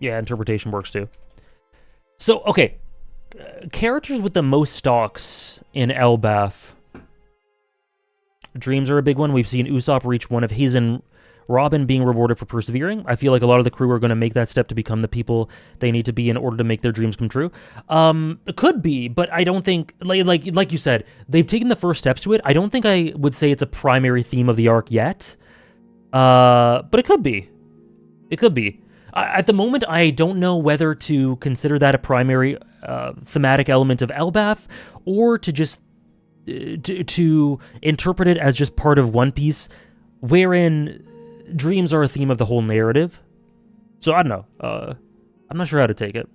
Yeah, interpretation works too. So, okay. Characters with the most stocks in Elbaf. Dreams are a big one. We've seen Usopp reach one of his and Robin being rewarded for persevering. I feel like a lot of the crew are going to make that step to become the people they need to be in order to make their dreams come true. It could be, but I don't think, like you said, they've taken the first steps to it. I don't think I would say it's a primary theme of the arc yet. But it could be. It could be. At the moment, I don't know whether to consider that a primary thematic element of Elbaf, or to just to interpret it as just part of One Piece, wherein dreams are a theme of the whole narrative. So I don't know. I'm not sure how to take it.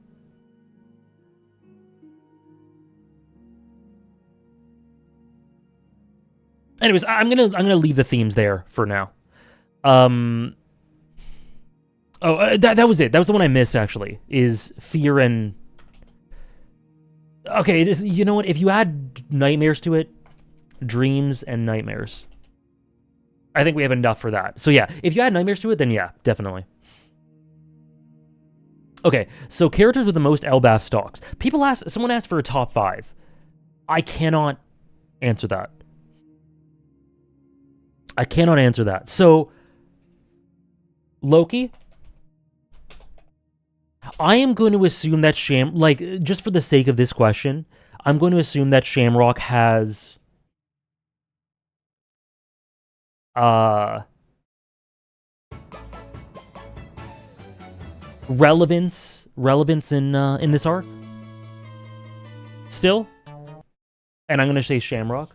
Anyways, I'm gonna leave the themes there for now. That was it. That was the one I missed, actually, is fear and... Okay, you know what? If you add nightmares to it, dreams and nightmares, I think we have enough for that. So yeah, if you add nightmares to it, then yeah, definitely. Okay, so characters with the most Elbaf stocks. Someone asked for a top 5. I cannot answer that. I cannot answer that. So, Loki... I am going to assume that just for the sake of this question, I'm going to assume that Shamrock has relevance in this arc still, and I'm going to say Shamrock.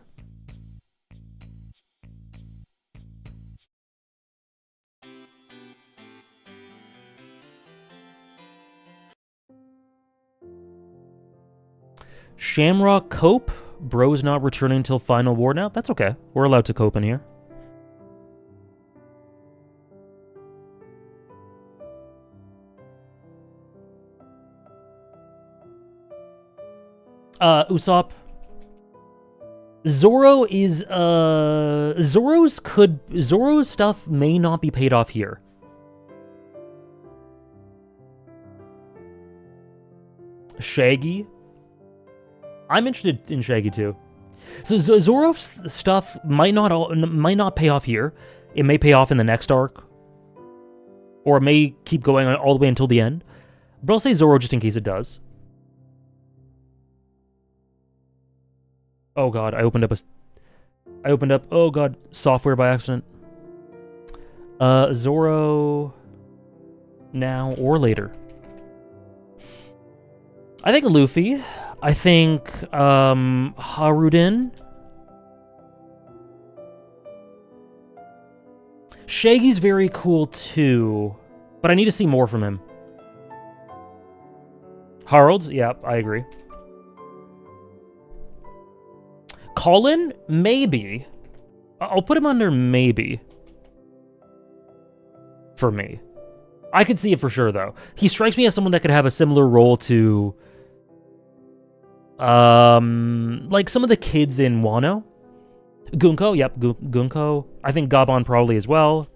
Shamrock cope. Bro's not returning until final war now. That's okay. We're allowed to cope in here. Usopp. Zoro is Zoro's stuff may not be paid off here. Shaggy. I'm interested in Shaggy too. So Zoro's stuff might not pay off here. It may pay off in the next arc, or it may keep going all the way until the end. But I'll say Zoro just in case it does. Oh god, I opened up. Oh god, software by accident. Zoro now or later. I think Luffy. I think Haruden. Shaggy's very cool too, but I need to see more from him. Harold, yeah, I agree. Colin, maybe. I'll put him under maybe. For me. I could see it for sure, though. He strikes me as someone that could have a similar role to... like some of the kids in Wano. Gunko, yep, Gunko. I think Gabon probably as well.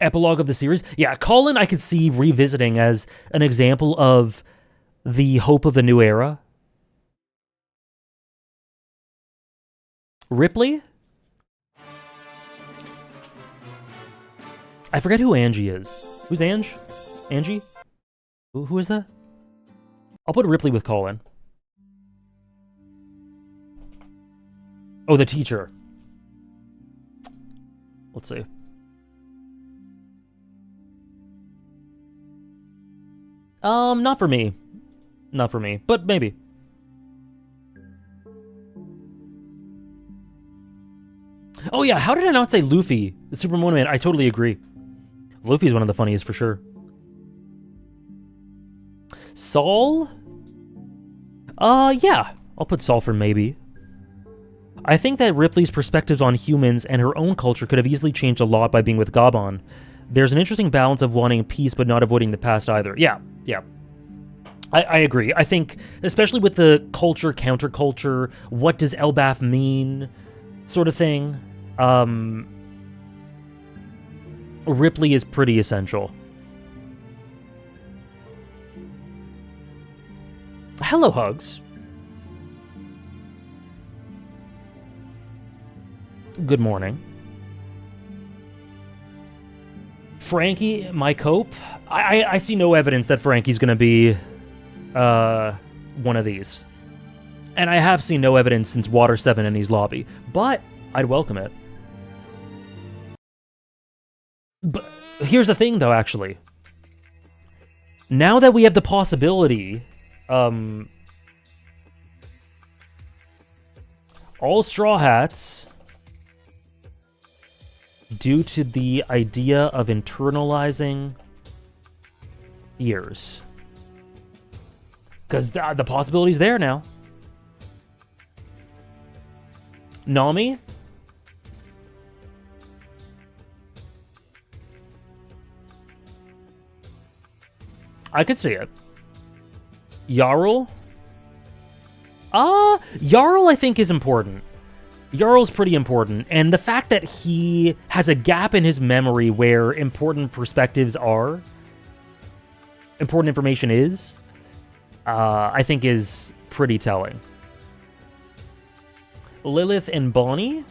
Epilogue of the series. Yeah, Colin I could see revisiting as an example of the hope of the new era. Ripley? I forget who Angie is. Who's Ange? Angie? Who is that? I'll put Ripley with Colin. Oh, the teacher. Let's see. Not for me. Not for me, but maybe. Oh yeah, how did I not say Luffy? The Super Monoman, I totally agree. Luffy's one of the funniest for sure. Saul? Yeah. I'll put Saul for maybe. I think that Ripley's perspectives on humans and her own culture could have easily changed a lot by being with Gabon. There's an interesting balance of wanting peace but not avoiding the past either. Yeah. I agree. I think, especially with the culture, counterculture, what does Elbaf mean, sort of thing, Ripley is pretty essential. Hello, Hugs. Good morning. Frankie, my cope? I see no evidence that Frankie's gonna be one of these. And I have seen no evidence since Water 7 in his lobby, but I'd welcome it. But here's the thing, though, actually. Now that we have the possibility, all Straw Hats, due to the idea of internalizing fears. Because the possibility's there now. Nami? I could see it. Jarl? Jarl I think is important. Jarl's pretty important, and the fact that he has a gap in his memory where important perspectives are, important information is, I think is pretty telling. Lilith and Bonnie?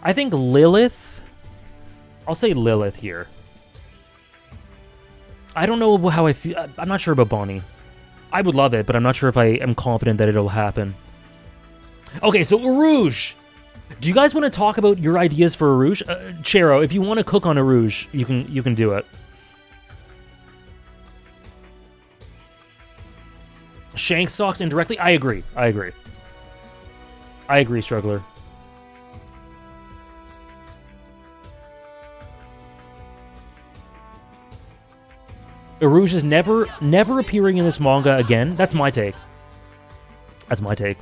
I think Lilith... I'll say Lilith here. I don't know how I feel. I'm not sure about Bonnie. I would love it, but I'm not sure if I am confident that it'll happen. Okay, so Urouge. Do you guys want to talk about your ideas for Urouge? Chero, if you want to cook on Urouge, you can do it. Shanks talks indirectly? I agree. I agree, Struggler. Urouge is never appearing in this manga again. That's my take. That's my take.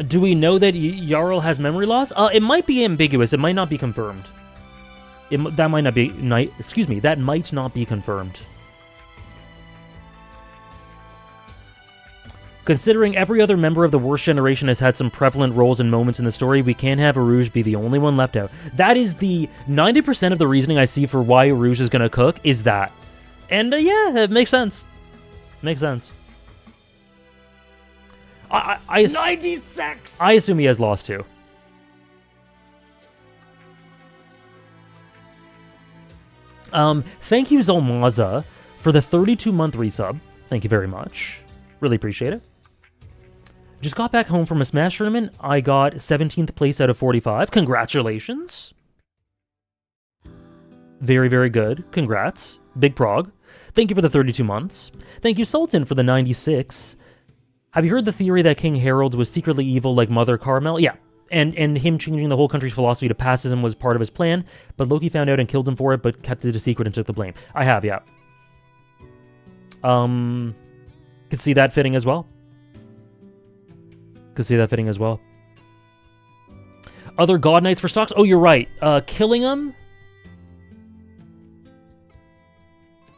Do we know that Jarl has memory loss? It might be ambiguous. It might not be confirmed. That might not be... Excuse me. That might not be confirmed. Considering every other member of the worst generation has had some prevalent roles and moments in the story, we can't have Urouge be the only one left out. That is the 90% of the reasoning I see for why Urouge is going to cook is that. And yeah, it makes sense. Makes sense. 96! I assume he has lost too. Thank you, Zolmaza, for the 32-month resub. Thank you very much. Really appreciate it. Just got back home from a Smash tournament. I got 17th place out of 45. Congratulations. Very, very good. Congrats. Big prog. Thank you for the 32 months. Thank you, Sultan, for the 96. Have you heard the theory that King Harold was secretly evil like Mother Carmel? Yeah. And him changing the whole country's philosophy to pacifism was part of his plan, but Loki found out and killed him for it, but kept it a secret and took the blame. I have, yeah. Could see that fitting as well. Could see that fitting as well. Other God Knights for stocks? Oh, you're right. Killingham?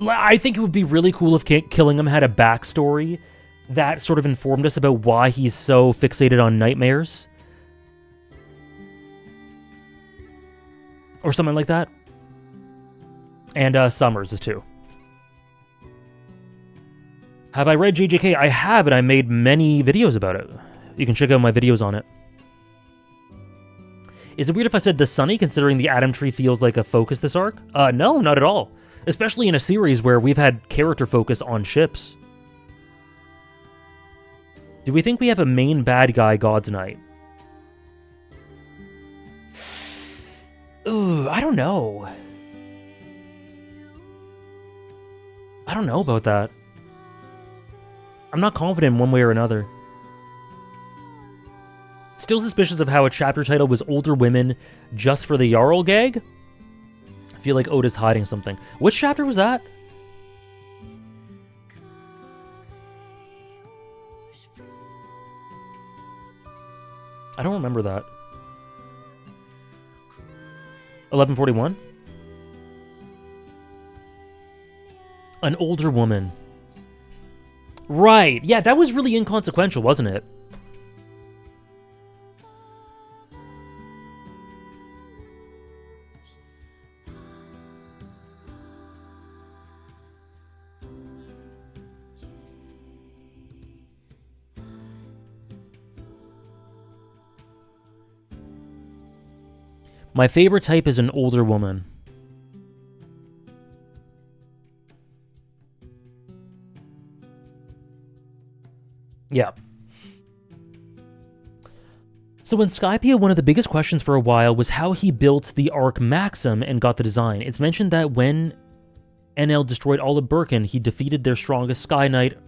I think it would be really cool if Killingham had a backstory that sort of informed us about why he's so fixated on nightmares. Or something like that. And Summers is too. Have I read JJK? I have, and I made many videos about it. You can check out my videos on it. Is it weird if I said the Sunny, considering the Atom Tree feels like a focus this arc? No, not at all. Especially in a series where we've had character focus on ships. Do we think we have a main bad guy God's Knight? Ooh, I don't know. I don't know about that. I'm not confident one way or another. Still suspicious of how a chapter title was Older Women just for the Jarl gag? I feel like Oda's hiding something. Which chapter was that? I don't remember that. 1141? An older woman. Right. Yeah, that was really inconsequential, wasn't it? My favorite type is an older woman. Yeah. So in Skypiea, one of the biggest questions for a while was how he built the Arc Maxim and got the design. It's mentioned that when NL destroyed all of Birkin, he defeated their strongest Sky Knight,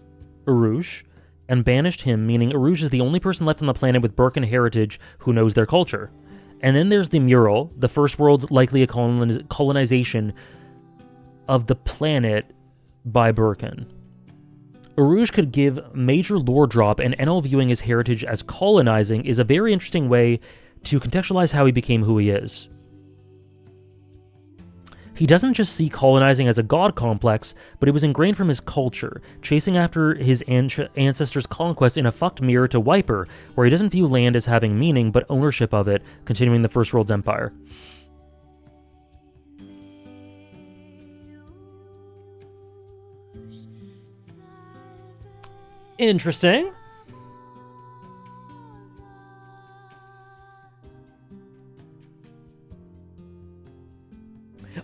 Urouge, and banished him, meaning Urouge is the only person left on the planet with Birkin heritage who knows their culture. And then there's the mural, the first world's likely a colonization of the planet by Birkin. Urouge could give major lore drop, and NL viewing his heritage as colonizing is a very interesting way to contextualize how he became who he is. He doesn't just see colonizing as a god complex, but it was ingrained from his culture, chasing after his ancestors' conquest in a fucked mirror to Wiper, where he doesn't view land as having meaning, but ownership of it, continuing the First World's empire. Interesting.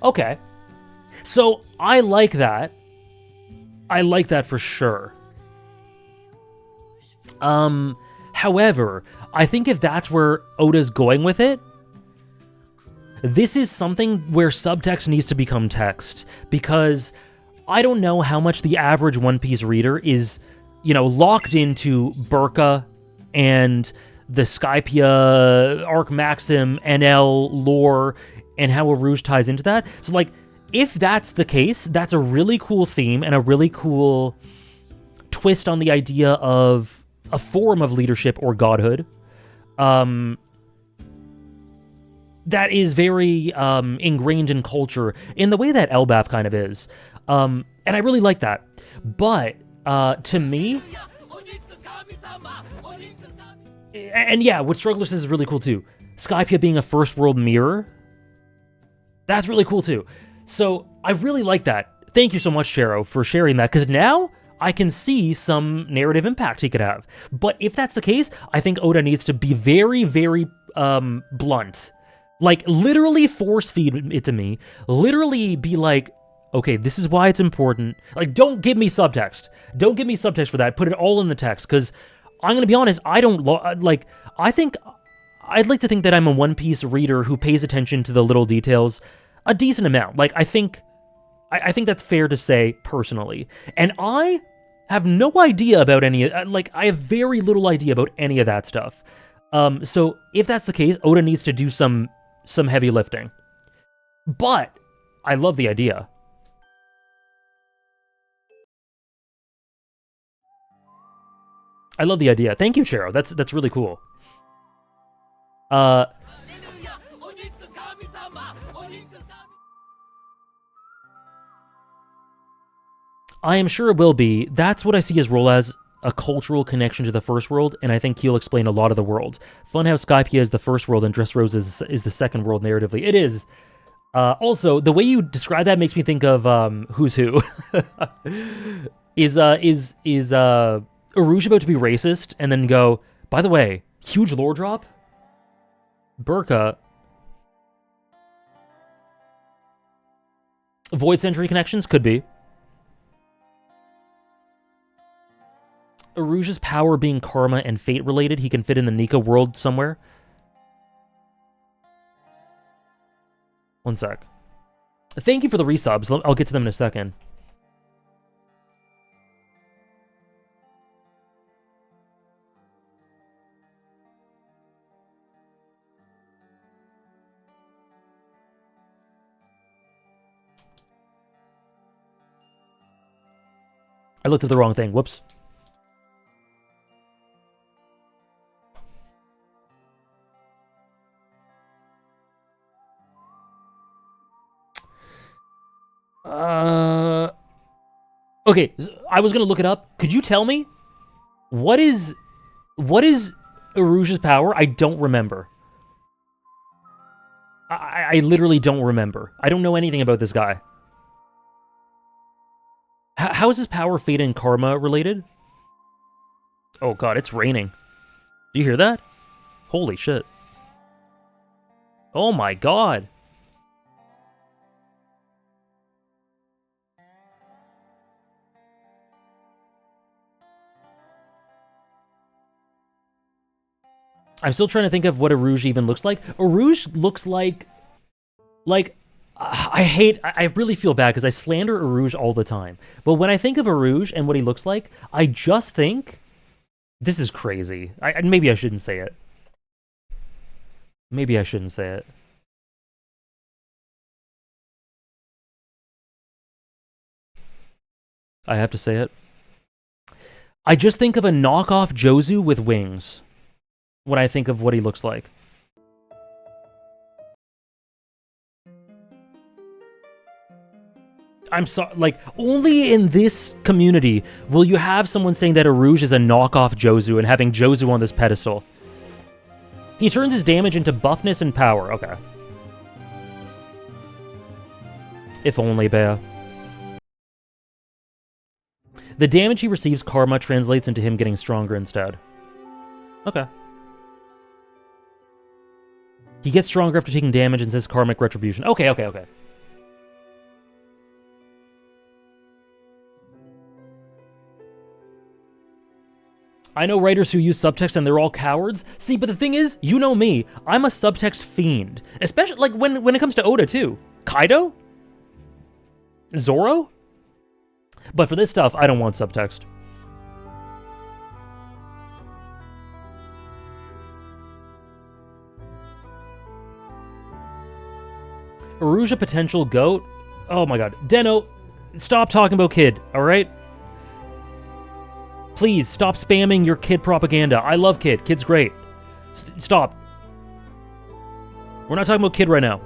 Okay. So, I like that. I like that for sure. However, I think if that's where Oda's going with it, this is something where subtext needs to become text, because I don't know how much the average One Piece reader is, locked into Burka and the Skypia, Arc Maxim, NL lore, and how Urouge ties into that. So, like, if that's the case, that's a really cool theme and a really cool twist on the idea of a form of leadership or godhood. That is very ingrained in culture in the way that Elbaf kind of is. And I really like that. But, to me... And yeah, what Struggler says is really cool too. Skypia being a first world mirror... That's really cool, too. So, I really like that. Thank you so much, Chero, for sharing that, because now I can see some narrative impact he could have. But if that's the case, I think Oda needs to be very, very blunt. Like, literally force feed it to me. Literally be like, okay, this is why it's important. Like, don't give me subtext. Don't give me subtext for that. Put it all in the text, because I'm going to be honest, I don't... I'd like to think that I'm a One Piece reader who pays attention to the little details a decent amount. Like, I think that's fair to say, personally. And I have no idea about any... I have very little idea about any of that stuff. So, if that's the case, Oda needs to do some heavy lifting. But, I love the idea. I love the idea. Thank you, Chero. That's really cool. I am sure it will be. That's what I see his role as, a cultural connection to the first world, and I think he'll explain a lot of the world. Fun how Skypia is the first world and Dressrosa is the second world narratively. It is. Also, the way you describe that makes me think of Who's Who. Is Urouge about to be racist and then go, by the way, huge lore drop? Burka. Void Century connections? Could be. Urouge's power being karma and fate related, he can fit in the Nika world somewhere. One sec. Thank you for the resubs. I'll get to them in a second. I looked at the wrong thing. Whoops. Okay, I was gonna look it up. Could you tell me what is Urouge's power? I don't remember. I literally don't remember. I don't know anything about this guy. How is his power fate and karma related? Oh god, it's raining. Do you hear that? Holy shit. Oh my god. I'm still trying to think of what Urouge even looks like. Urouge looks like I really feel bad because I slander Urouge all the time. But when I think of Urouge and what he looks like, I just think, this is crazy. Maybe I shouldn't say it. Maybe I shouldn't say it. I have to say it. I just think of a knockoff Jozu with wings when I think of what he looks like. I'm sorry, like, only in this community will you have someone saying that Urouge is a knockoff Jozu and having Jozu on this pedestal. He turns his damage into buffness and power. Okay. If only, Bea. The damage he receives karma translates into him getting stronger instead. Okay. He gets stronger after taking damage and says karmic retribution. Okay. I know writers who use subtext and they're all cowards. See, but the thing is, you know me, I'm a subtext fiend. Especially, like, when it comes to Oda, too. Kaido? Zoro? But for this stuff, I don't want subtext. Urouge a potential GOAT? Oh my god. Deno, stop talking about Kid, alright? Please, stop spamming your Kid propaganda. I love Kid. Kid's great. Stop. We're not talking about Kid right now.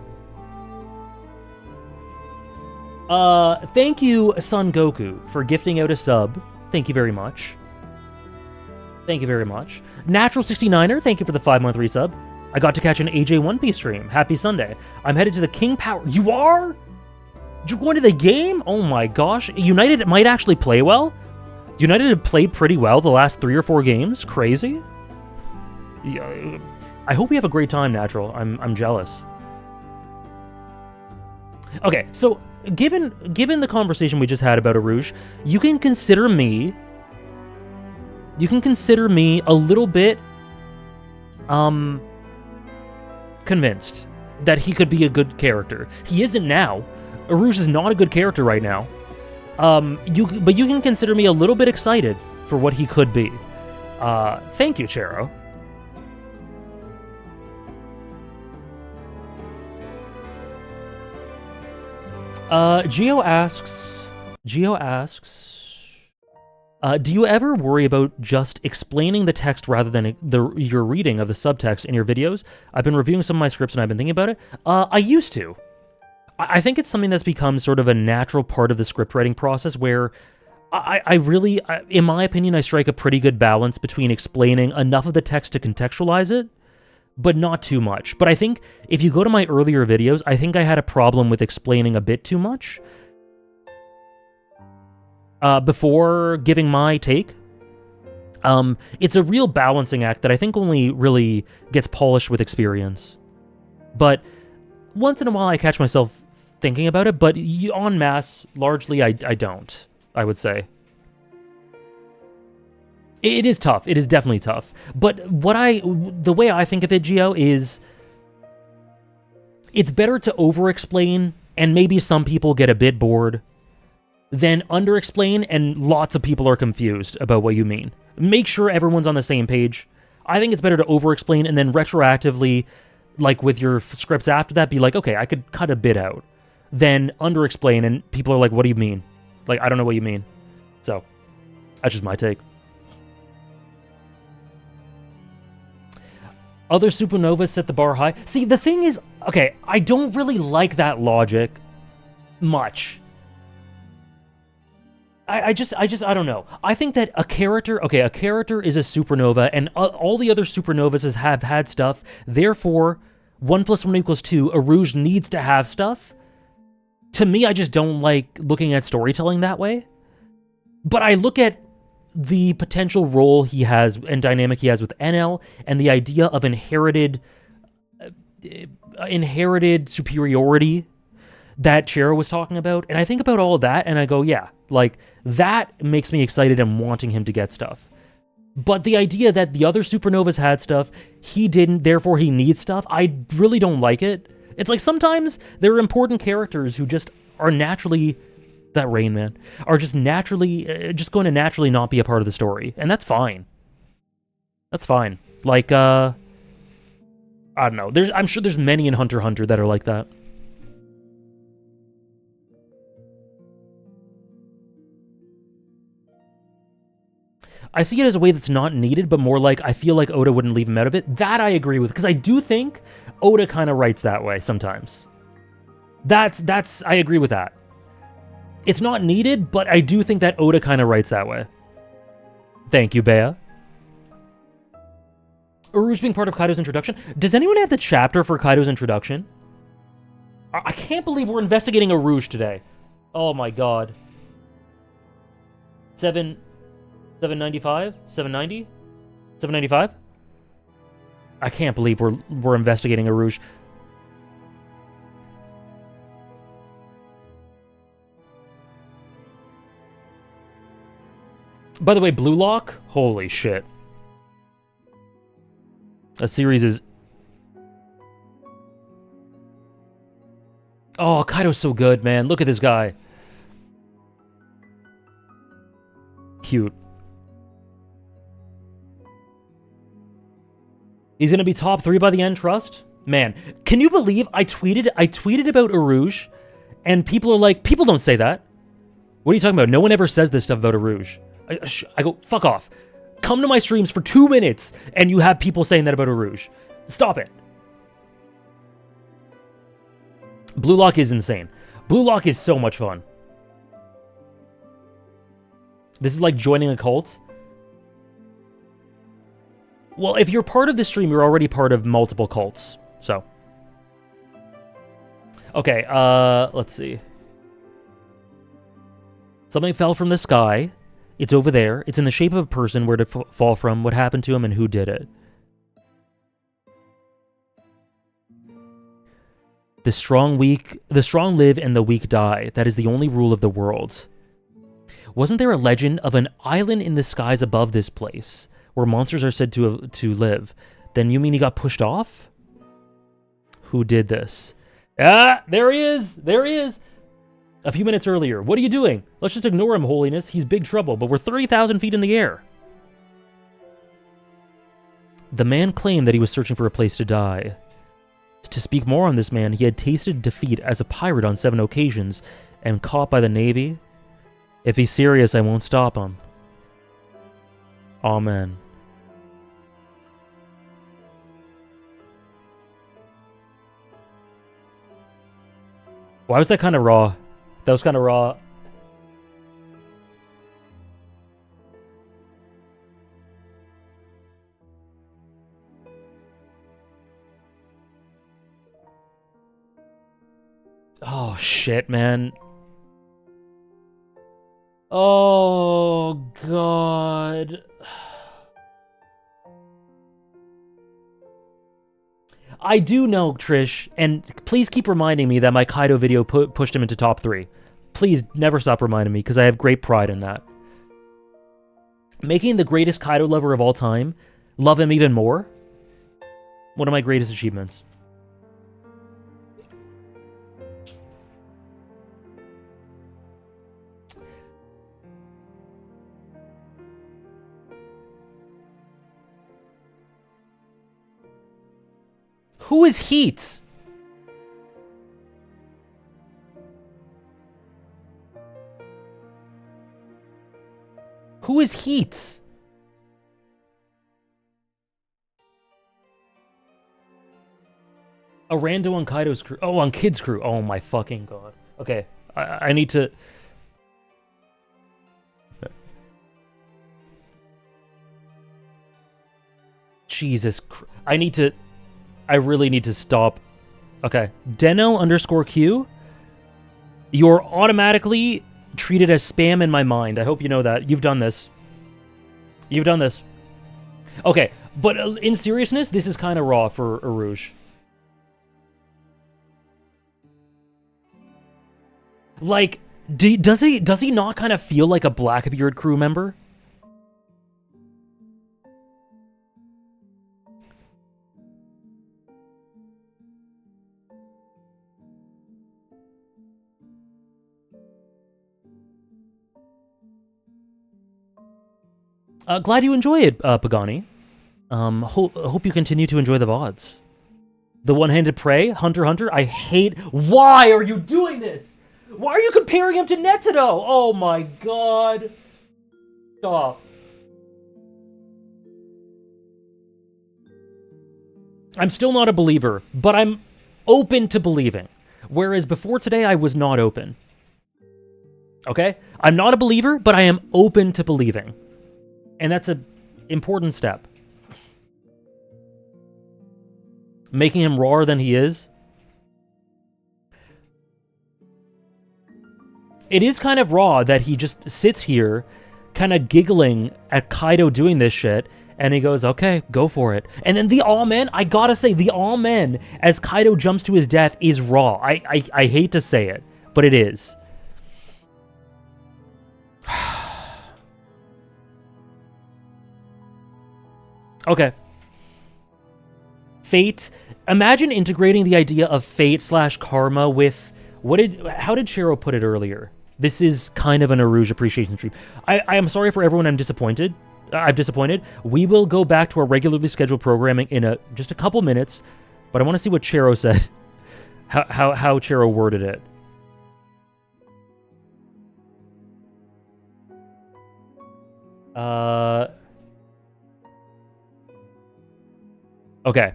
Thank you, Son Goku, for gifting out a sub. Thank you very much. Thank you very much. Natural69er, thank you for the 5-month resub. I got to catch an AJ One Piece stream. Happy Sunday. I'm headed to the King Power. You are? You're going to the game? Oh my gosh. United might actually play well. United have played pretty well the last 3 or 4 games. Crazy. Yeah, I hope we have a great time, Natural. I'm jealous. Okay, so given the conversation we just had about Urouge, you can consider me a little bit convinced that he could be a good character. He isn't now. Urouge is not a good character right now. But you can consider me a little bit excited for what he could be. Thank you, Chero. Geo asks, do you ever worry about just explaining the text rather than your reading of the subtext in your videos? I've been reviewing some of my scripts and I've been thinking about it. I used to. I think it's something that's become sort of a natural part of the script writing process where I really, in my opinion, I strike a pretty good balance between explaining enough of the text to contextualize it, but not too much. But I think if you go to my earlier videos, I think I had a problem with explaining a bit too much before giving my take. It's a real balancing act that I think only really gets polished with experience. But once in a while I catch myself thinking about it, but en masse, largely I don't, I would say. It is tough. It is definitely tough. But the way I think of it, Gio, is it's better to over-explain, and maybe some people get a bit bored, than under-explain and lots of people are confused about what you mean. Make sure everyone's on the same page. I think it's better to over-explain and then retroactively, like with your scripts after that, be like, okay, I could cut a bit out. Then under-explain, and people are like, what do you mean? Like, I don't know what you mean. So, that's just my take. Other supernovas set the bar high. See, the thing is, okay, I don't really like that logic much. I don't know. I think that a character is a supernova, and all the other supernovas have had stuff. Therefore, 1 + 1 = 2. Urouge needs to have stuff. To me, I just don't like looking at storytelling that way. But I look at the potential role he has and dynamic he has with NL, and the idea of inherited superiority that Chero was talking about, and I think about all of that, and I go, yeah, like, that makes me excited and wanting him to get stuff. But the idea that the other supernovas had stuff, he didn't, therefore he needs stuff, I really don't like it. It's like sometimes there are important characters who just are naturally, that Rain Man, are just naturally, just going to naturally not be a part of the story, and that's fine. That's fine. Like, I I don't know. I'm sure there's many in Hunter x Hunter that are like that. I see it as a way that's not needed, but more like I feel like Oda wouldn't leave him out of it. That I agree with, because I do think Oda kind of writes that way sometimes. I agree with that. It's not needed, but I do think that Oda kind of writes that way. Thank you, Bea. Urouge being part of Kaido's introduction. Does anyone have the chapter for Kaido's introduction? I can't believe we're investigating Urouge today. Oh my god. 795? 790? 795? I can't believe we're investigating Urouge. By the way, Blue Lock? Holy shit. That series is... Oh, Kaido's so good, man. Look at this guy. Cute. He's gonna be top 3 by the end, trust? Man, can you believe I tweeted about Urouge, and people are like, people don't say that. What are you talking about? No one ever says this stuff about Urouge. I go, fuck off. Come to my streams for 2 minutes, and you have people saying that about Urouge. Stop it. Blue Lock is insane. Blue Lock is so much fun. This is like joining a cult. Well, if you're part of the stream, you're already part of multiple cults. So. Okay, let's see. Something fell from the sky. It's over there. It's in the shape of a person. Where did it fall from? What happened to him? And who did it? The strong live and the weak die. That is the only rule of the world. Wasn't there a legend of an island in the skies above this place where monsters are said to live? Then you mean he got pushed off? Who did this? Ah, there he is. There he is. A few minutes earlier. What are you doing? Let's just ignore him, Holiness. He's big trouble, but we're 30,000 feet in the air. The man claimed that he was searching for a place to die. To speak more on this man, he had tasted defeat as a pirate on 7 occasions and caught by the Navy. If he's serious, I won't stop him. Amen. Why was that kind of raw? That was kind of raw. Oh, shit, man. Oh, God. I do know, Trish, and please keep reminding me that my Kaido video pushed him into top 3. Please never stop reminding me, because I have great pride in that. Making the greatest Kaido lover of all time love him even more. One of my greatest achievements. Who is Heat? Who is Heat? A rando on Kaido's crew. Oh, on Kid's crew. Oh my fucking god. Okay, I need to... Jesus Christ. I really need to stop. Okay. Deno_Q. You're automatically treated as spam in my mind. I hope you know that. You've done this. You've done this. Okay. But in seriousness, this is kind of raw for Urouge. Like, does he not kind of feel like a Blackbeard crew member? Glad you enjoy it, Pagani. Hope you continue to enjoy the VODs. The one-handed prey, Hunter x Hunter. I hate... Why are you doing this? Why are you comparing him to Netedo? Oh my god. Stop. I'm still not a believer, but I'm open to believing. Whereas before today, I was not open. Okay? I'm not a believer, but I am open to believing. And that's an important step. Making him rawer than he is. It is kind of raw that he just sits here, kind of giggling at Kaido doing this shit, and he goes, okay, go for it. And then the amen, I gotta say, the amen as Kaido jumps to his death is raw. I hate to say it, but it is. Okay. Fate. Imagine integrating the idea of fate slash karma with... How did Shiro put it earlier? This is kind of an Urouge appreciation stream. I am sorry for everyone I'm disappointed. I'm disappointed. We will go back to our regularly scheduled programming in just a couple minutes, but I want to see what Chiro said. How Chiro worded it. Okay.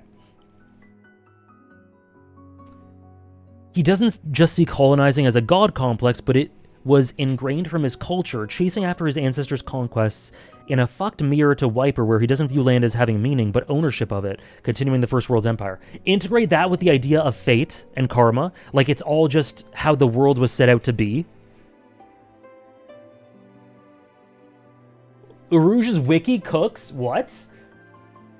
He doesn't just see colonizing as a god complex, but it was ingrained from his culture, chasing after his ancestors' conquests in a fucked mirror to Wiper where he doesn't view land as having meaning, but ownership of it, continuing the First World's empire. Integrate that with the idea of fate and karma, like it's all just how the world was set out to be. Urouge's wiki cooks? What?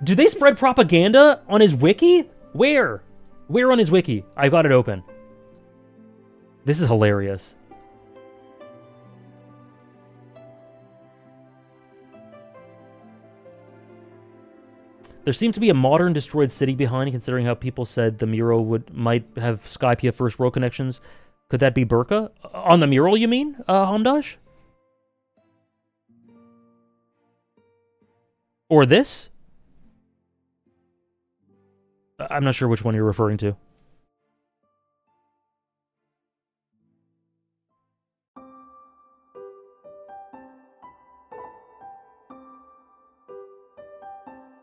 Do they spread propaganda on his wiki? Where? Where on his wiki? I got it open. This is hilarious. There seems to be a modern destroyed city behind, considering how people said the mural might have Skypiea First World connections. Could that be Burka? On the mural, you mean, Hamdash? Or this? I'm not sure which one you're referring to.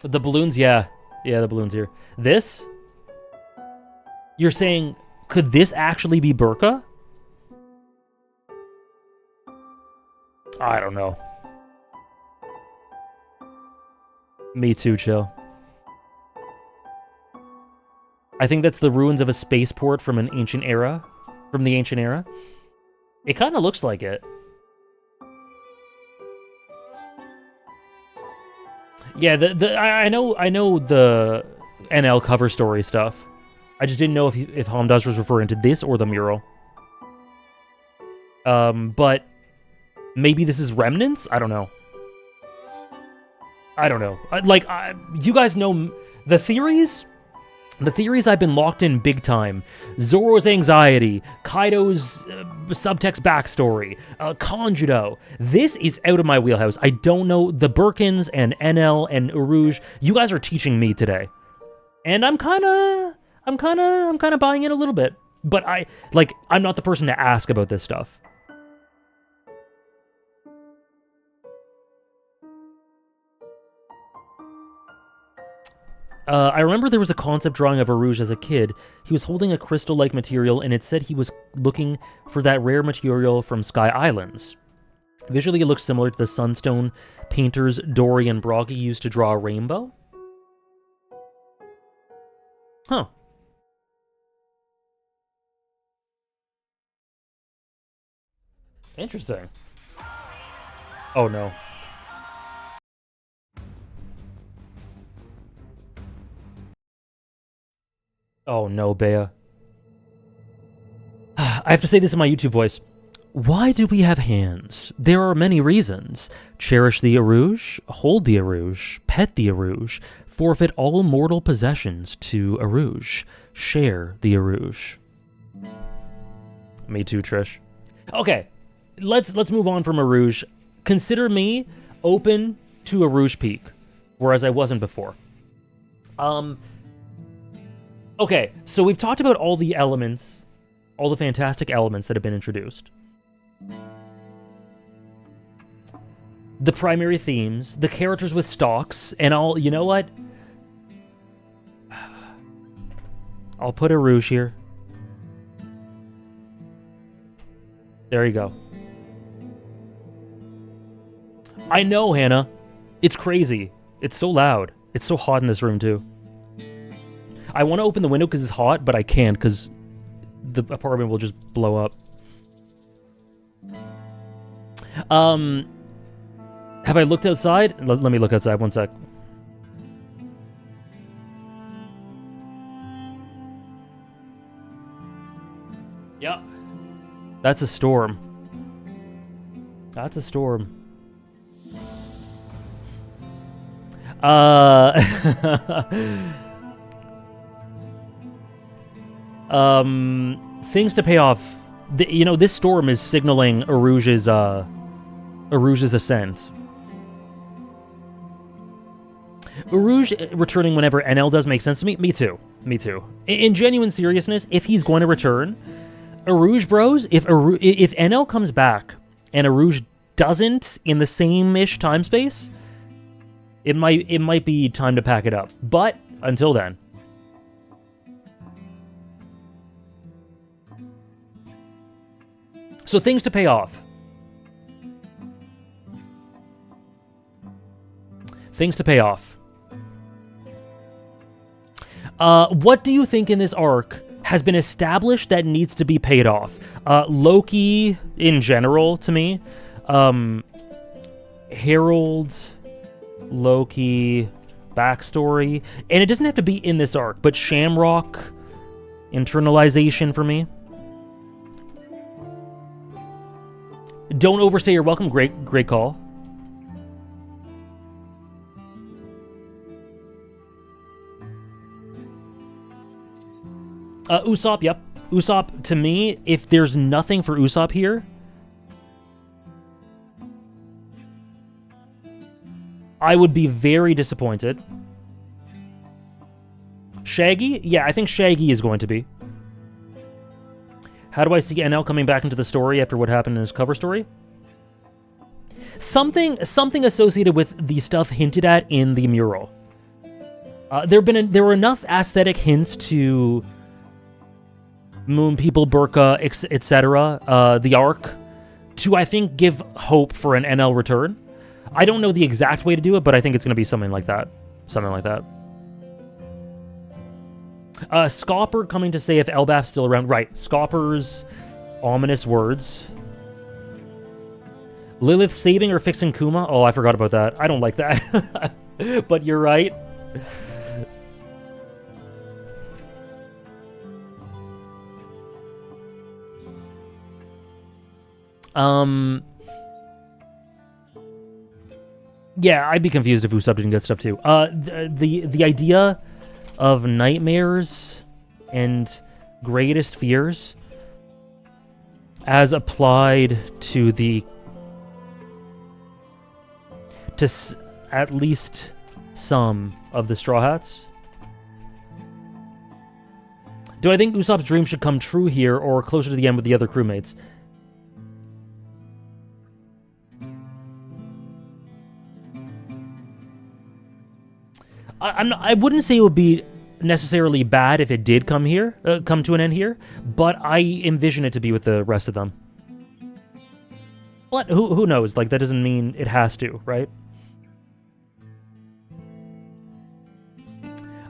The balloons, yeah. Yeah, the balloons here. This? You're saying, could this actually be Burka? I don't know. Me too, chill. I think that's the ruins of a spaceport from an ancient era. From the ancient era. It kind of looks like it. Yeah, I know the NL cover story stuff. I just didn't know if Hamdash was referring to this or the mural. But maybe this is remnants? I don't know. I don't know. You guys know the theories? The theories I've been locked in big time. Zoro's anxiety, Kaido's subtext backstory, Conjudo. This is out of my wheelhouse. I don't know the Birkins and NL and Urouge. You guys are teaching me today. And I'm kind of buying it a little bit. But I'm not the person to ask about this stuff. I remember there was a concept drawing of Urouge as a kid. He was holding a crystal-like material, and it said he was looking for that rare material from Sky Islands. Visually, it looks similar to the sunstone painters Dory and Broggy used to draw a rainbow. Huh. Interesting. Oh, no. Oh no, Bea. I have to say this in my YouTube voice. Why do we have hands? There are many reasons. Cherish the Urouge, hold the Urouge, pet the Urouge, forfeit all mortal possessions to Urouge, share the Urouge. Me too, Trish. Okay, let's move on from Urouge. Consider me open to Urouge Peak, whereas I wasn't before. Okay, so we've talked about all the elements, all the fantastic elements that have been introduced. The primary themes, the characters with stalks, and all. You know what? I'll put Urouge here. There you go. I know, Hannah. It's crazy. It's so loud. It's so hot in this room, too. I want to open the window because it's hot, but I can't because the apartment will just blow up. Have I looked outside? Let me look outside. One sec. Yeah. That's a storm. That's a storm. Things to pay off. You know, this storm is signaling Urouge's ascent. Urouge returning whenever NL does make sense to me. Me too. Me too. In genuine seriousness, if he's going to return, Urouge bros, if NL comes back and Urouge doesn't in the same-ish time space, it might be time to pack it up. But until then. So things to pay off. Things to pay off. What do you think in this arc has been established that needs to be paid off? Loki in general, to me. Harold, Loki, backstory. And it doesn't have to be in this arc, but Shamrock, internalization for me. Don't overstay your welcome. Great call. Usopp, yep. Usopp, to me, if there's nothing for Usopp here, I would be very disappointed. Shaggy? Yeah, I think Shaggy is going to be. How do I see NL coming back into the story after what happened in his cover story? Something associated with the stuff hinted at in the mural. There were enough aesthetic hints to Moon People, Burka, etc. The arc to, I think, give hope for an NL return. I don't know the exact way to do it, but I think it's going to be something like that. Something like that. Scopper coming to say if Elbaf's still around. Right, Scopper's ominous words. Lilith saving or fixing Kuma? Oh, I forgot about that. I don't like that. But you're right. Yeah, I'd be confused if Usopp didn't get stuff too. The idea of nightmares and greatest fears as applied to at least some of the Straw Hats. Do I think Usopp's dream should come true here or closer to the end with the other crewmates? I wouldn't say it would be necessarily bad if it did come to an end here, but I envision it to be with the rest of them. But who knows? Like, that doesn't mean it has to, right?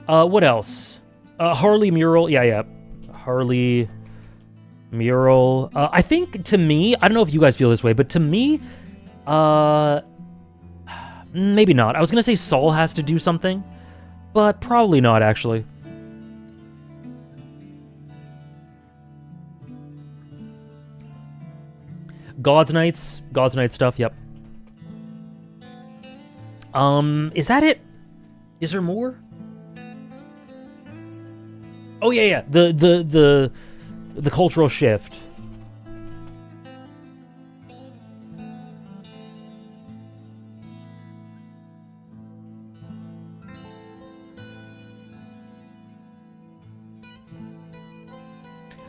What else? Harley mural. Yeah. Harley mural. I think, to me, I don't know if you guys feel this way, but to me, maybe not. I was gonna say Saul has to do something, but probably not, actually. God's Night stuff, yep. Is that it? Is there more? Oh yeah. The cultural shift.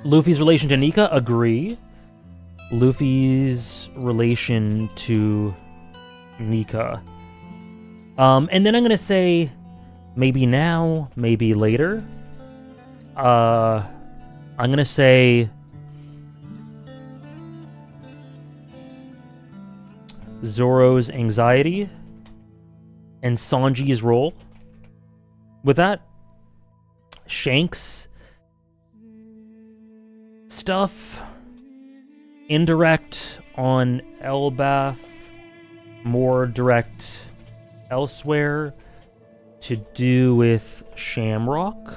Luffy's relation to Nika, agree. Luffy's relation to Nika. And then I'm gonna say maybe now, maybe later. I'm gonna say Zoro's anxiety and Sanji's role with that. Shanks stuff, indirect on Elbaf, more direct elsewhere, to do with Shamrock.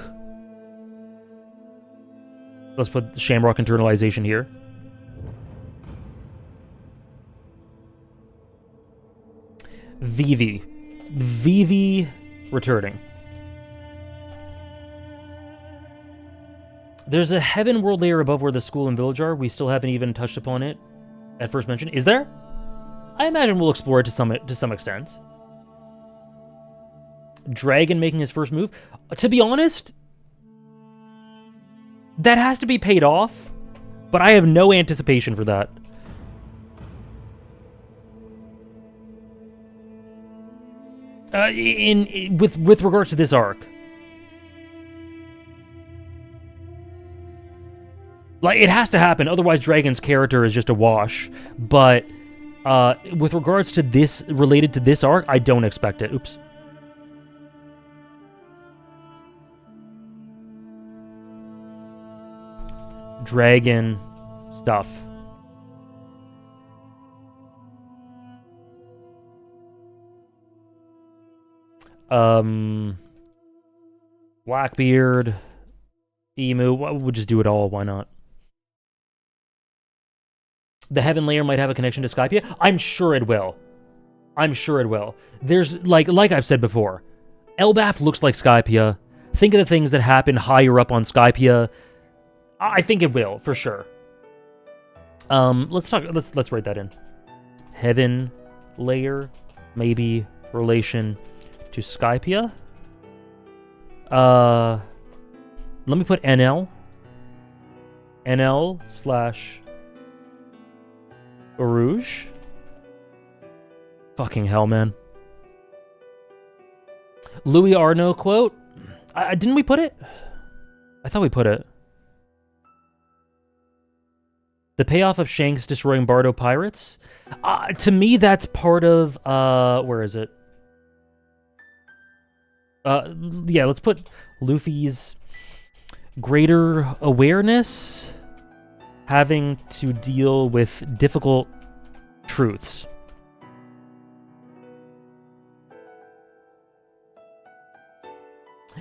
Let's put Shamrock internalization here. Vivi returning. There's a heaven world layer above where the school and village are. We still haven't even touched upon it at first mention. Is there? I imagine we'll explore it to some extent. Dragon making his first move. To be honest, that has to be paid off, but I have no anticipation for that. With regards to this arc. Like, it has to happen, otherwise Dragon's character is just a wash. But with regards to this, related to this arc, I don't expect it. Oops. Dragon stuff. Blackbeard, Emu, we'll just do it all, why not? The Heaven Layer might have a connection to Skypiea. I'm sure it will. I'm sure it will. There's, like I've said before, Elbaf looks like Skypiea. Think of the things that happen higher up on Skypiea. I think it will, for sure. Let's write that in. Heaven Layer, maybe relation to Skypiea. Let me put NL. NL/Urouge. Fucking hell, man. Louis Arnaud quote. Didn't we put it? I thought we put it. The payoff of Shanks destroying Bardo pirates? To me, that's part of, where is it? Yeah, let's put Luffy's greater awareness having to deal with difficult truths.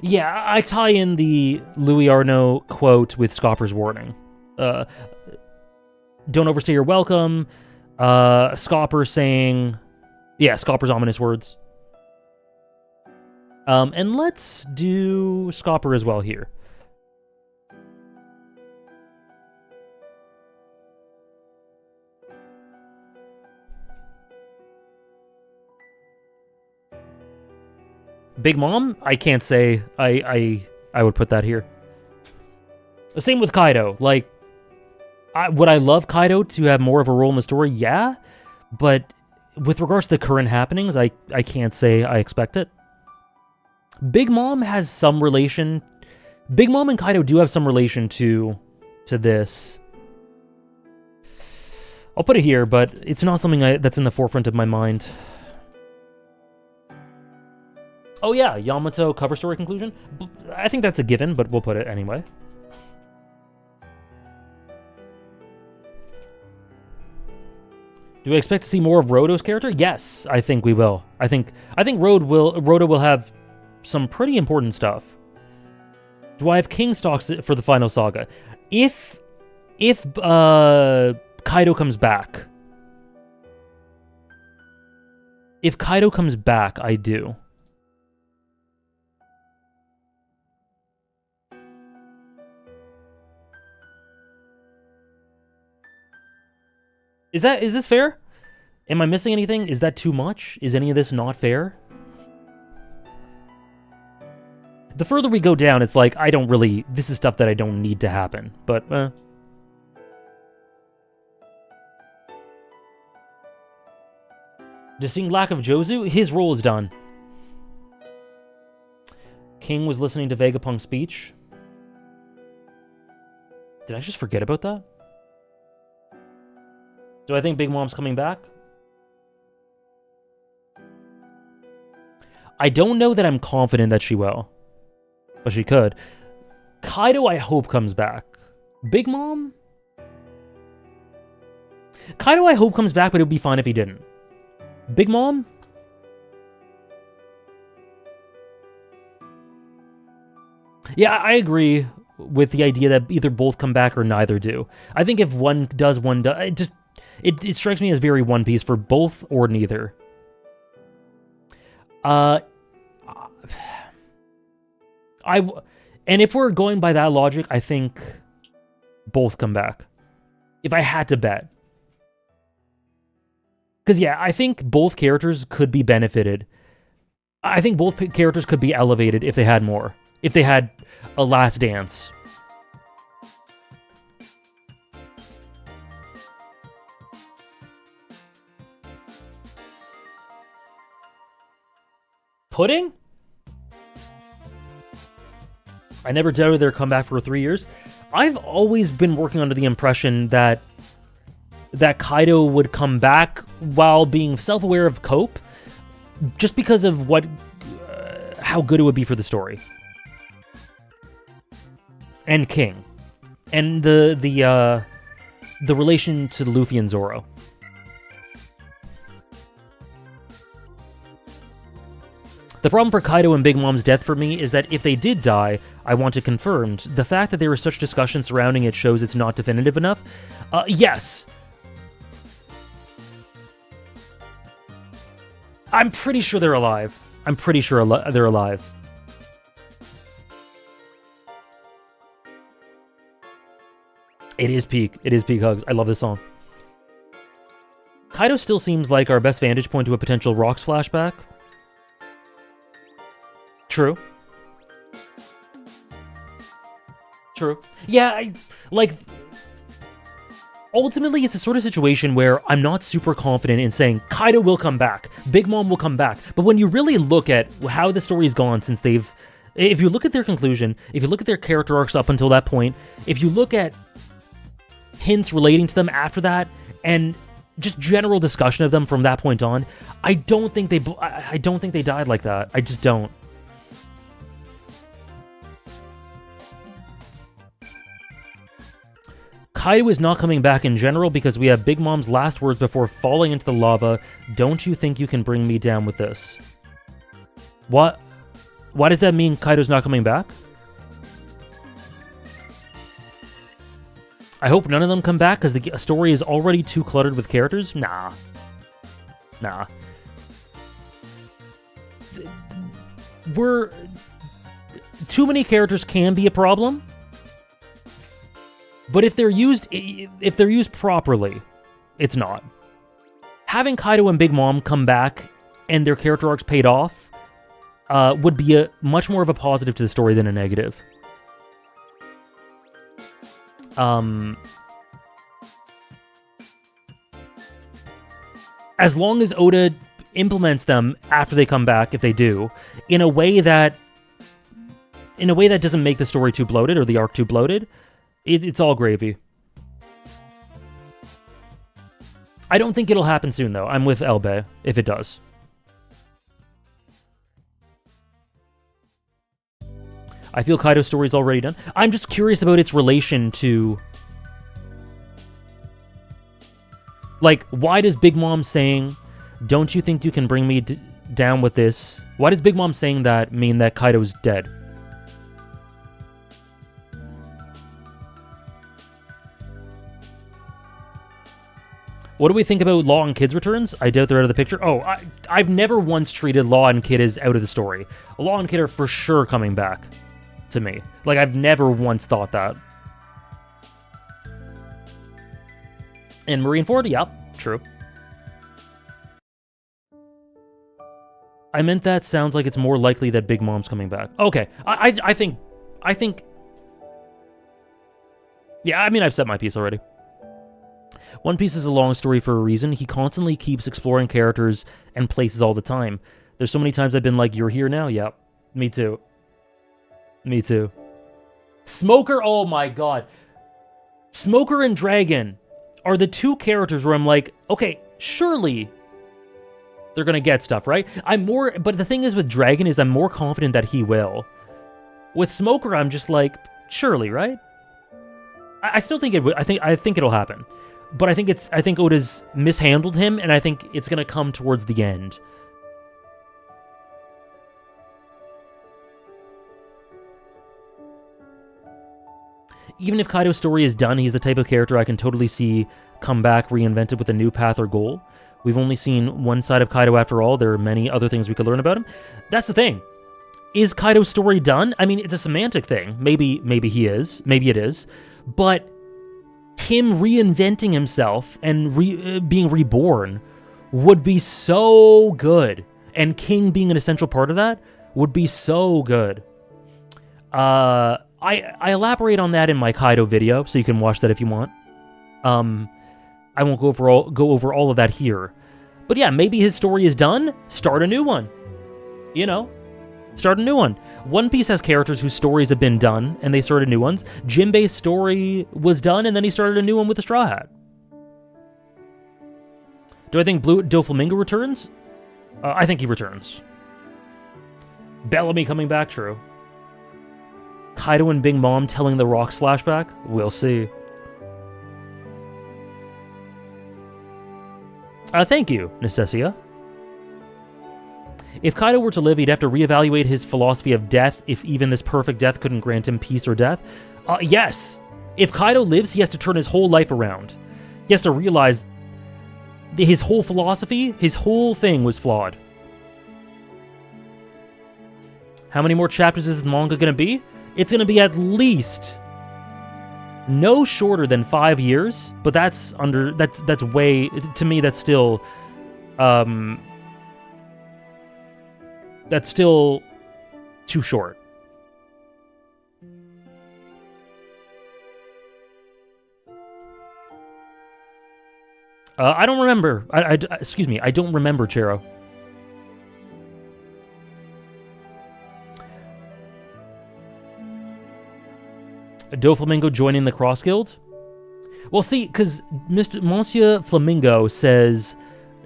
Yeah, I tie in the Louis Arnaud quote with Scopper's warning. Don't overstay your welcome. Scopper saying... Yeah, Scopper's ominous words. And let's do Scopper as well here. Big Mom? I can't say I would put that here. Same with Kaido. Like, would I love Kaido to have more of a role in the story? Yeah. But with regards to the current happenings, I can't say I expect it. Big Mom has some relation. Big Mom and Kaido do have some relation to this. I'll put it here, but it's not something that's in the forefront of my mind. Oh yeah, Yamato cover story conclusion. I think that's a given, but we'll put it anyway. Do we expect to see more of Rodo's character? Yes, I think we will. I think Rodo will have some pretty important stuff. Do I have King stocks for the final saga? If Kaido comes back. If Kaido comes back, I do. Is this fair? Am I missing anything? Is that too much? Is any of this not fair? The further we go down, it's like, I don't really... This is stuff that I don't need to happen. But, Just seeing lack of Jozu, his role is done. King was listening to Vegapunk's speech. Did I just forget about that? Do I think Big Mom's coming back? I don't know that I'm confident that she will. But she could. Kaido, I hope, comes back. Big Mom? Kaido, I hope, comes back, but it would be fine if he didn't. Big Mom? Yeah, I agree with the idea that either both come back or neither do. I think if one does, one does. It strikes me as very One Piece for both or neither. And if we're going by that logic, I think both come back. If I had to bet. Because, yeah, I think both characters could be benefited. I think both characters could be elevated if they had more. If they had a last dance. Pudding? I never doubted their comeback for 3 years. I've always been working under the impression that Kaido would come back while being self-aware of Cope, just because of how good it would be for the story. And King. And the relation to Luffy and Zoro. The problem for Kaido and Big Mom's death for me is that if they did die, I want it confirmed. The fact that there was such discussion surrounding it shows it's not definitive enough. Yes. I'm pretty sure they're alive. I'm pretty sure they're alive. It is peak. It is peak hugs. I love this song. Kaido still seems like our best vantage point to a potential Rocks flashback. True. True. Yeah, ultimately, it's a sort of situation where I'm not super confident in saying Kaido will come back, Big Mom will come back. But when you really look at how the story's gone since they've... If you look at their conclusion, if you look at their character arcs up until that point, if you look at hints relating to them after that, and just general discussion of them from that point on, I don't think they died like that. I just don't. Kaido is not coming back in general because we have Big Mom's last words before falling into the lava. Don't you think you can bring me down with this? What? Why does that mean Kaido's not coming back? I hope none of them come back because the story is already too cluttered with characters. Nah. Too many characters can be a problem. But if they're used properly, it's not. Having Kaido and Big Mom come back and their character arcs paid off would be a much more of a positive to the story than a negative. As long as Oda implements them after they come back, if they do, in a way that doesn't make the story too bloated or the arc too bloated, it's all gravy. I don't think it'll happen soon, though. I'm with Elbaf if it does. I feel Kaido's story's already done. I'm just curious about its relation to... Like, why does Big Mom saying, don't you think you can bring me down with this? Why does Big Mom saying that mean that Kaido's dead? What do we think about Law and Kid's returns? I doubt they're out of the picture. Oh, I've never once treated Law and Kid as out of the story. Law and Kid are for sure coming back to me. Like, I've never once thought that. And Marineford? Yep, true. I meant that sounds like it's more likely that Big Mom's coming back. Okay, I think... Yeah, I mean, I've said my piece already. One Piece is a long story for a reason. He constantly keeps exploring characters and places all the time. There's so many times I've been like, you're here now? Yeah, me too. Me too. Smoker, oh my god. Smoker and Dragon are the two characters where I'm like, okay, surely they're gonna get stuff, right? But the thing is with Dragon is I'm more confident that he will. With Smoker, I'm just like, surely, right? I still think it would. I think it'll happen. But I think Oda's mishandled him, and I think it's gonna come towards the end. Even if Kaido's story is done, he's the type of character I can totally see come back reinvented with a new path or goal. We've only seen one side of Kaido after all. There are many other things we could learn about him. That's the thing. Is Kaido's story done? I mean, it's a semantic thing. Maybe he is. Maybe it is. But him reinventing himself and being reborn would be so good. And King being an essential part of that would be so good. I elaborate on that in my Kaido video, so you can watch that if you want. I won't go over all of that here. But yeah, maybe his story is done. Start a new one. You know, start a new one. One Piece has characters whose stories have been done, and they started new ones. Jinbei's story was done, and then he started a new one with the Straw Hat. Do I think Doflamingo returns? I think he returns. Bellamy coming back, true. Kaido and Big Mom telling the Rocks flashback? We'll see. Thank you, Necessia. If Kaido were to live, he'd have to reevaluate his philosophy of death if even this perfect death couldn't grant him peace or death. Yes. If Kaido lives, he has to turn his whole life around. He has to realize his whole philosophy, his whole thing was flawed. How many more chapters is the manga going to be? It's going to be at least no shorter than 5 years, but that's way, to me, that's still too short. I don't remember. Excuse me, I don't remember, Chero. Doflamingo joining the Cross Guild? Well, see, because Monsieur Flamingo says,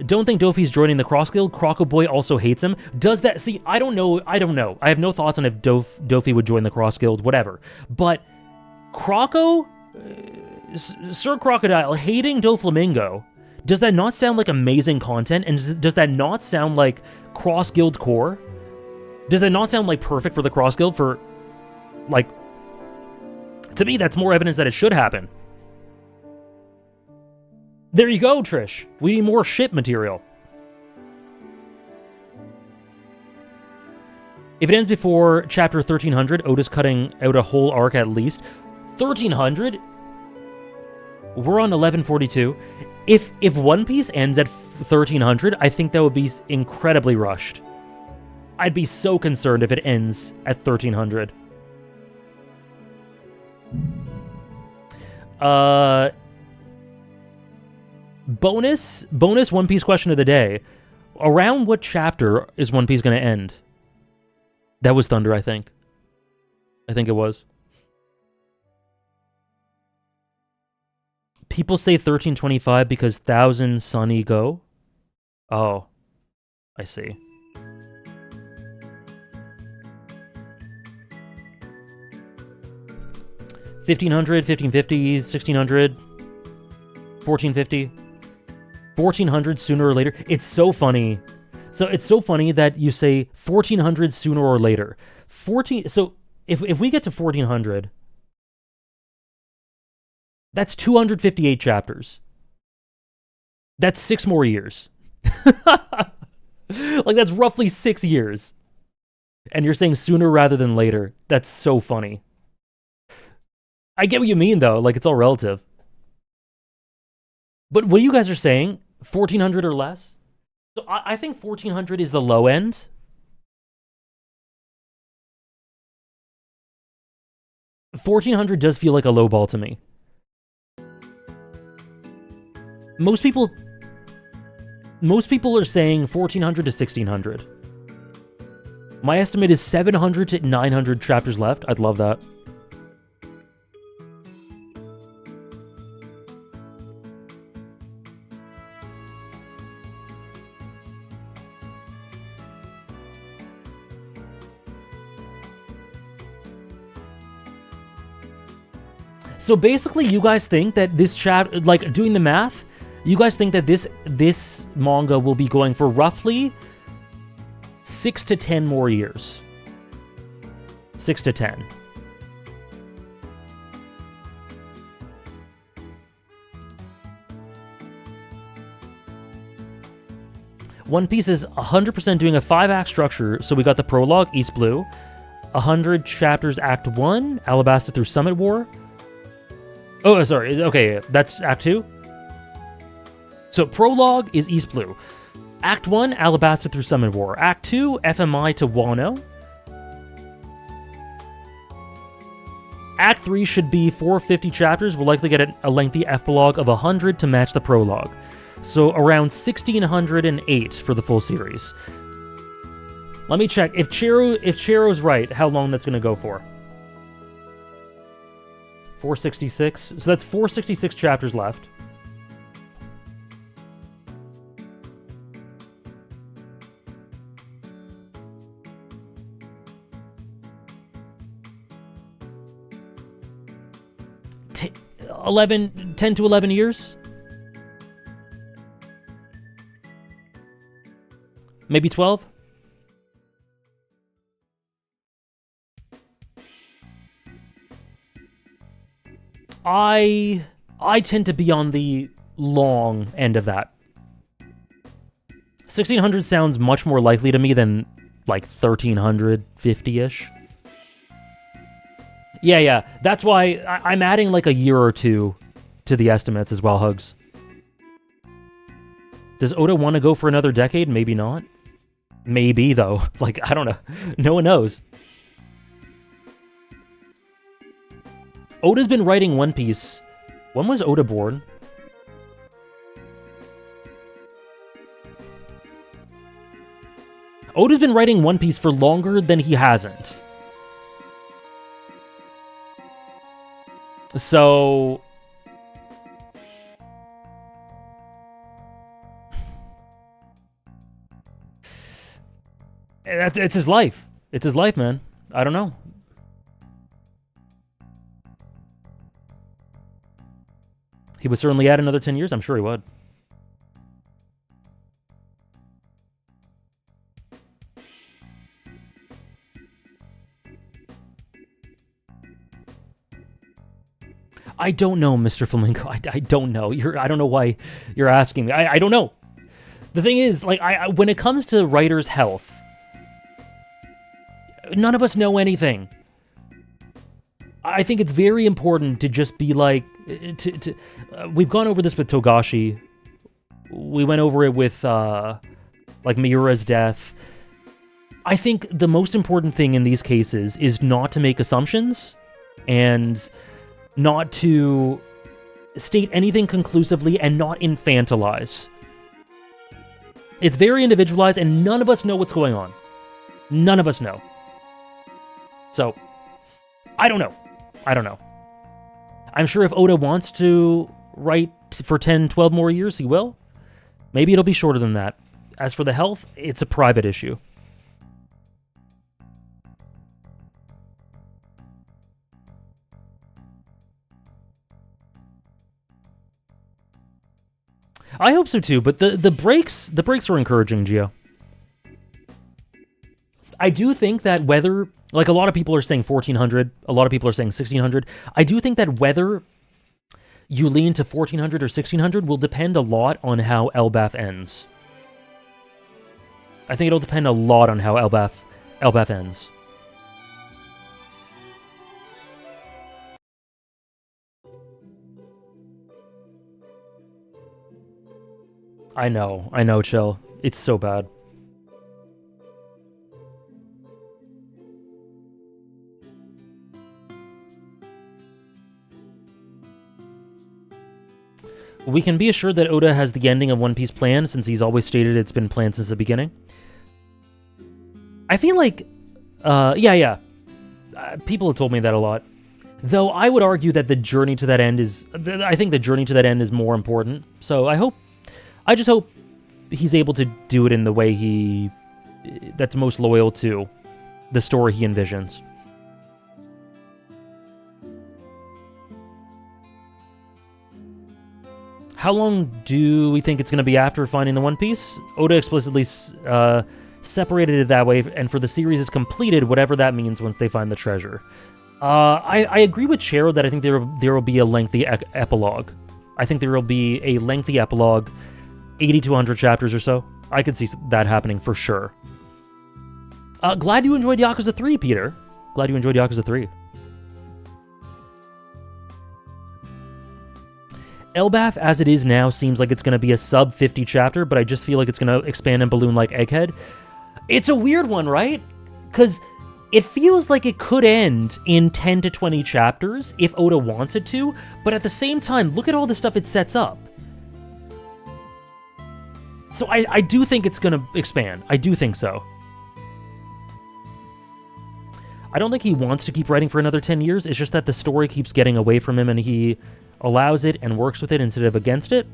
don't think Dofi's joining the Cross Guild. Croco Boy also hates him. Does that... See, I don't know. I have no thoughts on if Dofi would join the Cross Guild, whatever. But Croco... Sir Crocodile hating Doflamingo, does that not sound like amazing content? And does that not sound like Cross Guild core? Does that not sound like perfect for the Cross Guild for... Like... To me, that's more evidence that it should happen. There you go, Trish. We need more ship material. If it ends before chapter 1300, Oda's cutting out a whole arc at least. 1300? We're on 1142. If One Piece ends at 1300, I think that would be incredibly rushed. I'd be so concerned if it ends at 1300. Bonus One Piece question of the day. Around what chapter is One Piece going to end? That was Thunder, I think. I think it was. People say 1325 because 1000 Sunny go. Oh, I see. $1500, $1550, $1600, $1450, $1400 sooner or later. It's so funny. So it's so funny that you say 1400 sooner or later. So if we get to 1400, that's 258 chapters. That's 6 more years. Like, that's roughly 6 years. And you're saying sooner rather than later. That's so funny. I get what you mean, though. Like, it's all relative. But what you guys are saying, 1400 or less? So I think 1400 is the low end. 1400 does feel like a low ball to me. Most people are saying 1400 to 1600. My estimate is 700 to 900 chapters left. I'd love that. So basically, you guys think that this like doing the math, you guys think that this manga will be going for roughly 6 to 10 more years. 6 to 10. One Piece is 100% doing a 5-act structure, so we got the prologue, East Blue, 100 chapters, Act 1, Alabasta through Summit War. Oh, sorry, okay, that's Act 2. So prologue is East Blue. Act 1, Alabasta through Summit War. Act 2, FMI to Wano. Act 3 should be 450 chapters. We'll likely get a lengthy epilogue of 100 to match the prologue. So around 1608 for the full series. Let me check. If Chiro's right, how long that's going to go for. 466. So that's 466 chapters left. T 10 to 11 years? Maybe 12? I tend to be on the long end of that. 1600 sounds much more likely to me than like 1350-ish. Yeah. That's why I'm adding like a year or two to the estimates as well, Hugs. Does Oda want to go for another decade? Maybe not. Maybe, though. Like, I don't know. No one knows. Oda's been writing One Piece. When was Oda born? Oda's been writing One Piece for longer than he hasn't. So... it's his life. It's his life, man. I don't know. He would certainly add another 10 years. I'm sure he would. I don't know, Mr. Flamingo. I don't know. I don't know why you're asking me. I don't know. The thing is, like, when it comes to writers' health, none of us know anything. I think it's very important to just be like, we've gone over this with Togashi. We went over it with, like, Miura's death. I think the most important thing in these cases is not to make assumptions and not to state anything conclusively and not infantilize. It's very individualized and none of us know what's going on. None of us know. So, I don't know. I'm sure if Oda wants to write for 10, 12 more years, he will. Maybe it'll be shorter than that. As for the health, it's a private issue. I hope so too, but the breaks were encouraging, Gio. I do think that whether, like, a lot of people are saying 1400, a lot of people are saying 1600. I do think that whether you lean to 1400 or 1600 will depend a lot on how Elbaf ends. I think it'll depend a lot on how Elbaf ends. I know, chill. It's so bad. We can be assured that Oda has the ending of One Piece planned, since he's always stated it's been planned since the beginning. I feel like, people have told me that a lot. Though I would argue that the journey to that end is, I think the journey to that end is more important. So I just hope he's able to do it in the way that's most loyal to the story he envisions. How long do we think it's going to be after finding the One Piece? Oda explicitly separated it that way, and for the series is completed, whatever that means once they find the treasure. I agree with Cheryl that I think there will be a lengthy epilogue. I think there will be a lengthy epilogue, 80 to 100 chapters or so. I could see that happening for sure. Glad you enjoyed Yakuza 3, Peter. Glad you enjoyed Yakuza 3. Elbaf, as it is now, seems like it's going to be a sub-50 chapter, but I just feel like it's going to expand and balloon like Egghead. It's a weird one, right? Because it feels like it could end in 10 to 20 chapters if Oda wants it to, but at the same time, look at all the stuff it sets up. So I do think it's going to expand. I do think so. I don't think he wants to keep writing for another 10 years. It's just that the story keeps getting away from him and he allows it and works with it instead of against it.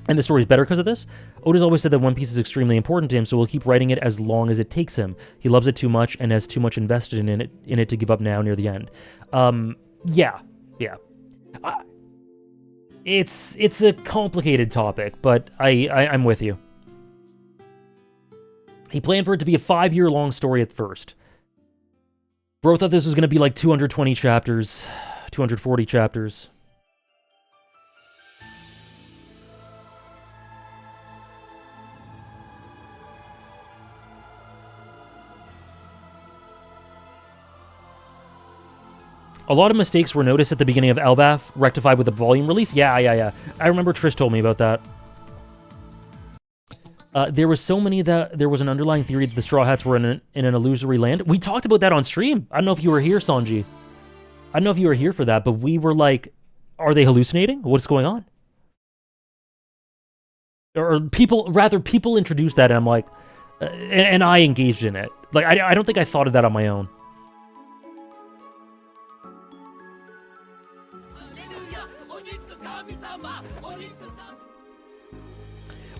And the story's better because of this. Oda's always said that One Piece is extremely important to him, so he'll keep writing it as long as it takes him. He loves it too much and has too much invested in it to give up now near the end. Yeah. It's a complicated topic, but I'm with you. He planned for it to be a 5-year-long story at first. Bro thought this was going to be like 220 chapters, 240 chapters. A lot of mistakes were noticed at the beginning of Elbaf, rectified with the volume release. Yeah. I remember Trish told me about that. There was so many that there was an underlying theory that the Straw Hats were in an illusory land. We talked about that on stream. I don't know if you were here, Sanji. I don't know if you were here for that, but we were like, are they hallucinating? What's going on? Or people introduced that, and I'm like, and I engaged in it. Like, I don't think I thought of that on my own.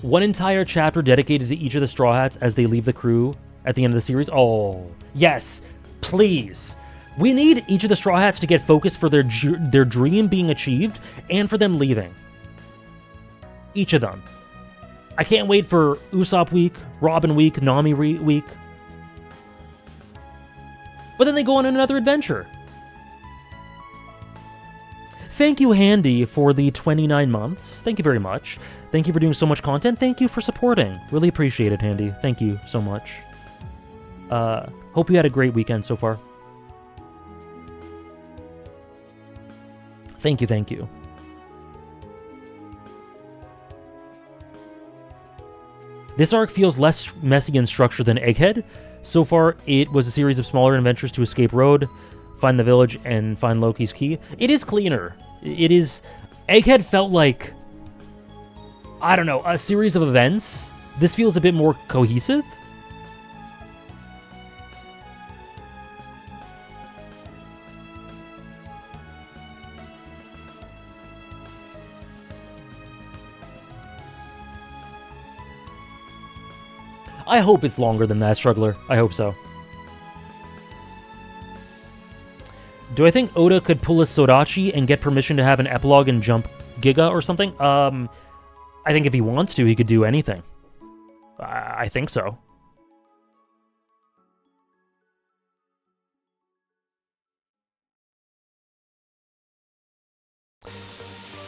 One entire chapter dedicated to each of the Straw Hats as they leave the crew at the end of the series. Oh, yes, please. We need each of the Straw Hats to get focused for their dream being achieved and for them leaving. Each of them. I can't wait for Usopp week, Robin week, Nami week. But then they go on another adventure. Thank you, Handy, for the 29 months. Thank you very much. Thank you for doing so much content. Thank you for supporting. Really appreciate it, Handy. Thank you so much. Hope you had a great weekend so far. Thank you. This arc feels less messy in structure than Egghead. So far, it was a series of smaller adventures to escape Road, find the village, and find Loki's key. It is cleaner. It is... Egghead felt like, I don't know, a series of events. This feels a bit more cohesive. I hope it's longer than that, Struggler. I hope so. Do I think Oda could pull a Sodachi and get permission to have an epilogue and jump Giga or something? I think if he wants to, he could do anything. I think so.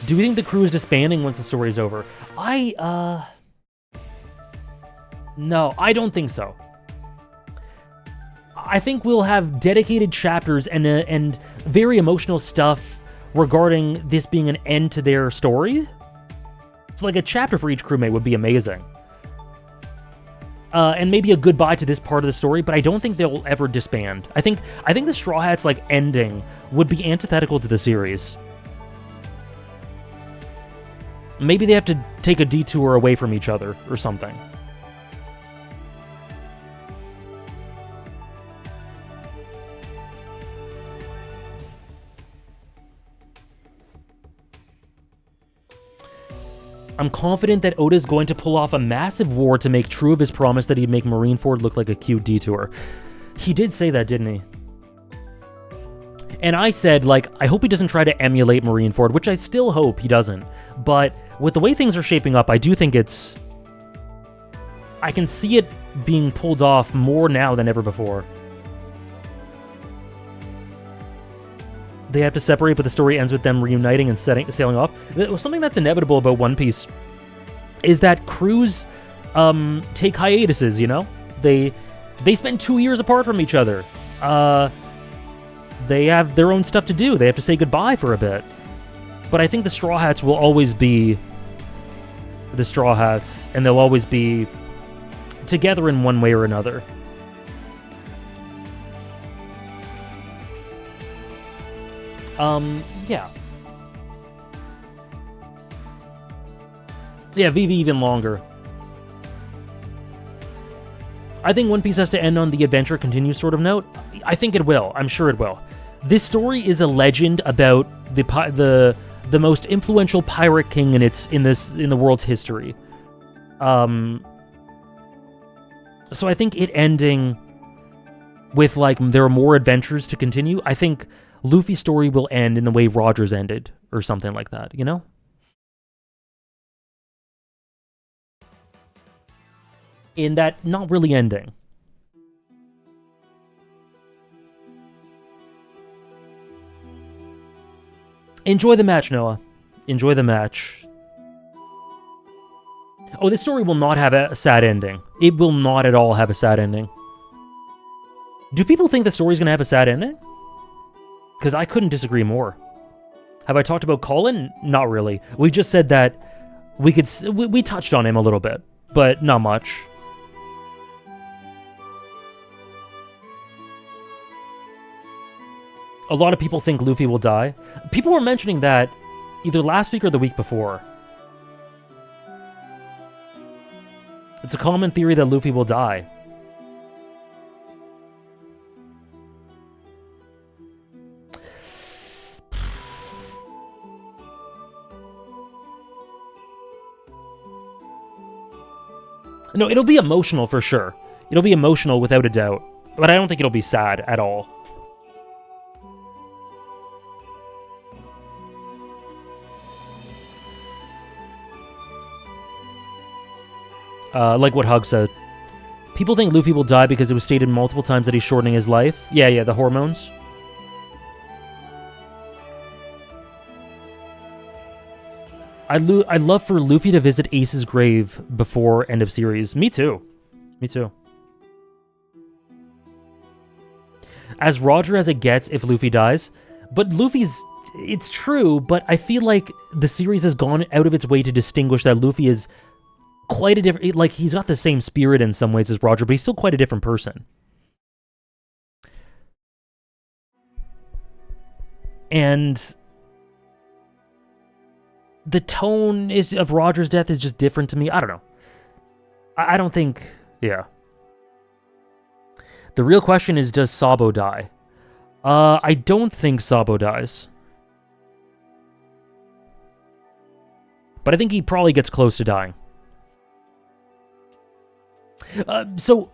Do we think the crew is disbanding once the story's over? No, I don't think so. I think we'll have dedicated chapters and very emotional stuff regarding this being an end to their story. So like a chapter for each crewmate would be amazing. And maybe a goodbye to this part of the story, but I don't think they'll ever disband. I think the Straw Hats like ending would be antithetical to the series. Maybe they have to take a detour away from each other or something. I'm confident that Oda's going to pull off a massive war to make true of his promise that he'd make Marineford look like a cute detour. He did say that, didn't he? And I said, like, I hope he doesn't try to emulate Marineford, which I still hope he doesn't. But with the way things are shaping up, I do think it's... I can see it being pulled off more now than ever before. They have to separate, but the story ends with them reuniting and sailing off. Something that's inevitable about One Piece is that crews take hiatuses, you know? They spend 2 years apart from each other. They have their own stuff to do. They have to say goodbye for a bit. But I think the Straw Hats will always be the Straw Hats, and they'll always be together in one way or another. Yeah. Yeah, Vivi even longer. I think One Piece has to end on the adventure continues sort of note. I think it will. I'm sure it will. This story is a legend about the most influential pirate king in the world's history. So I think it ending with, like, there are more adventures to continue. I think Luffy's story will end in the way Roger's ended, or something like that, you know? In that not really ending. Enjoy the match, Noah. Enjoy the match. Oh, this story will not have a sad ending. It will not at all have a sad ending. Do people think the story's gonna have a sad ending? Because I couldn't disagree more. Have I talked about Colin? Not really. We just said that we touched on him a little bit, but not much. A lot of people think Luffy will die. People were mentioning that either last week or the week before. It's a common theory that Luffy will die. No, it'll be emotional for sure. It'll be emotional without a doubt. But I don't think it'll be sad at all. Like what Hug said. People think Luffy will die because it was stated multiple times that he's shortening his life. Yeah, the hormones. I'd love for Luffy to visit Ace's grave before end of series. Me too. Me too. As Roger as it gets if Luffy dies. But Luffy's... It's true, but I feel like the series has gone out of its way to distinguish that Luffy is quite a different... Like, he's got the same spirit in some ways as Roger, but he's still quite a different person. And the tone of Roger's death is just different to me. I don't know. I don't think... Yeah. The real question is, does Sabo die? I don't think Sabo dies. But I think he probably gets close to dying. So,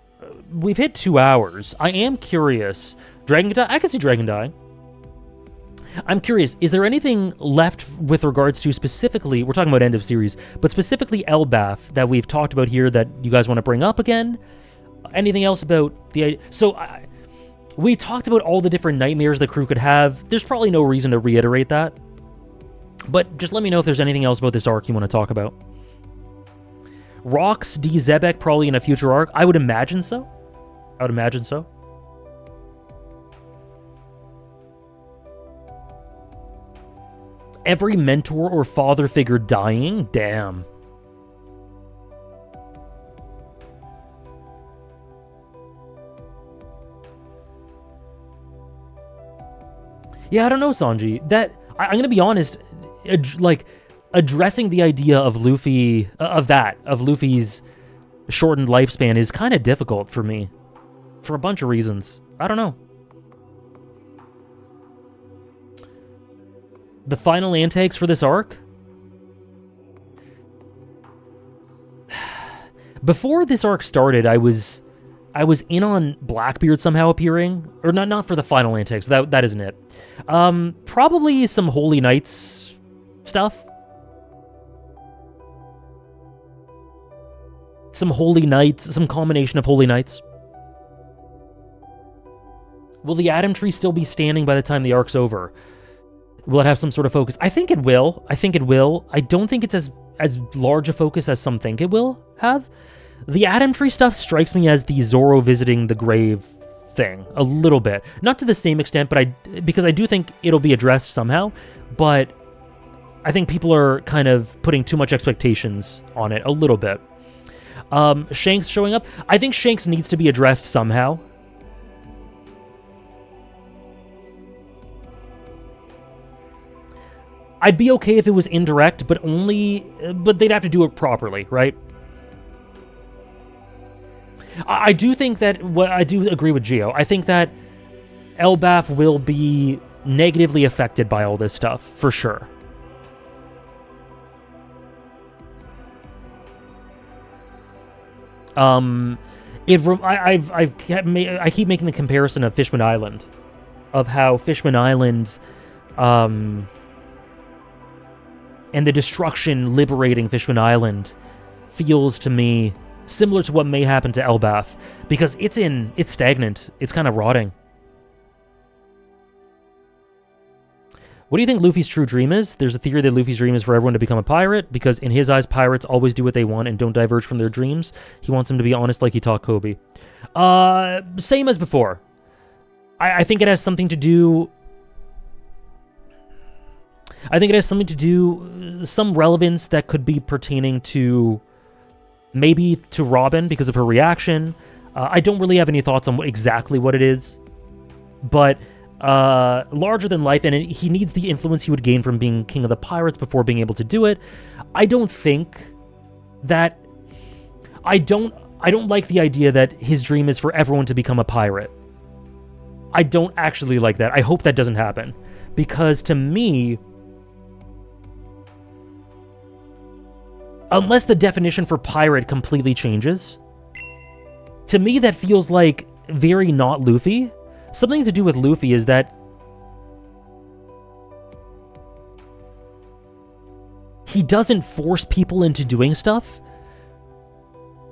we've hit 2 hours. I am curious. Dragon die? I can see Dragon dying. I'm curious, is there anything left with regards to specifically, we're talking about end of series, but specifically Elbaf that we've talked about here that you guys want to bring up again? Anything else about the... So, we talked about all the different nightmares the crew could have. There's probably no reason to reiterate that. But just let me know if there's anything else about this arc you want to talk about. Rocks D. Zebek probably in a future arc? I would imagine so. I would imagine so. Every mentor or father figure dying? Damn. Yeah, I don't know, Sanji. I'm gonna be honest, like, addressing the idea of Luffy, of Luffy's shortened lifespan is kind of difficult for me. For a bunch of reasons. I don't know. The final antics for this arc? Before this arc started, I was in on Blackbeard somehow appearing. Or not for the final antics, that isn't it. Probably some Holy Knights stuff. Some Holy Knights, some combination of Holy Knights. Will the Atom Tree still be standing by the time the arc's over? Will it have some sort of focus? I think it will. I don't think it's as large a focus as some think it will have. The Atom Tree stuff strikes me as the Zoro visiting the grave thing, a little bit. Not to the same extent, but because I do think it'll be addressed somehow, but I think people are kind of putting too much expectations on it, a little bit. Shanks showing up. I think Shanks needs to be addressed somehow. I'd be okay if it was indirect, but they'd have to do it properly, right? I do think that, I do agree with Gio. I think that Elbaf will be negatively affected by all this stuff, for sure. I keep making the comparison of Fishman Island, of how Fishman Island, and the destruction liberating Fishman Island feels to me similar to what may happen to Elbaf, because it's stagnant. It's kind of rotting. What do you think Luffy's true dream is? There's a theory that Luffy's dream is for everyone to become a pirate, because in his eyes, pirates always do what they want and don't diverge from their dreams. He wants them to be honest like he taught Kobe. Same as before. I think it has something to do... some relevance that could be pertaining to, maybe to Robin because of her reaction. I don't really have any thoughts on exactly what it is, but larger than life, and he needs the influence he would gain from being king of the pirates before being able to do it. I don't like the idea that his dream is for everyone to become a pirate. I don't actually like that. I hope that doesn't happen, because to me, unless the definition for pirate completely changes, to me that feels like very not Luffy. Something to do with Luffy is that he doesn't force people into doing stuff.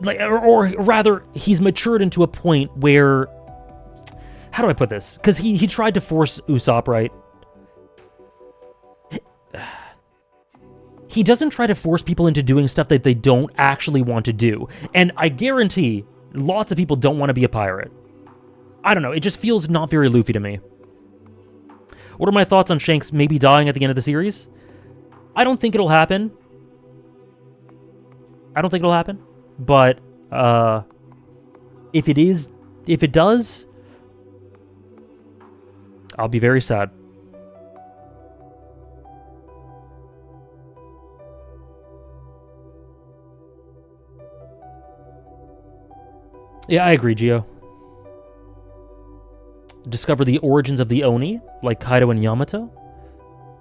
Or rather, he's matured into a point where... How do I put this? Because he tried to force Usopp, right? He doesn't try to force people into doing stuff that they don't actually want to do. And I guarantee lots of people don't want to be a pirate. I don't know, it just feels not very Luffy to me. What are my thoughts on Shanks maybe dying at the end of the series? I don't think it'll happen. But, if it does, I'll be very sad. Yeah, I agree, Gio. Discover the origins of the Oni, like Kaido and Yamato.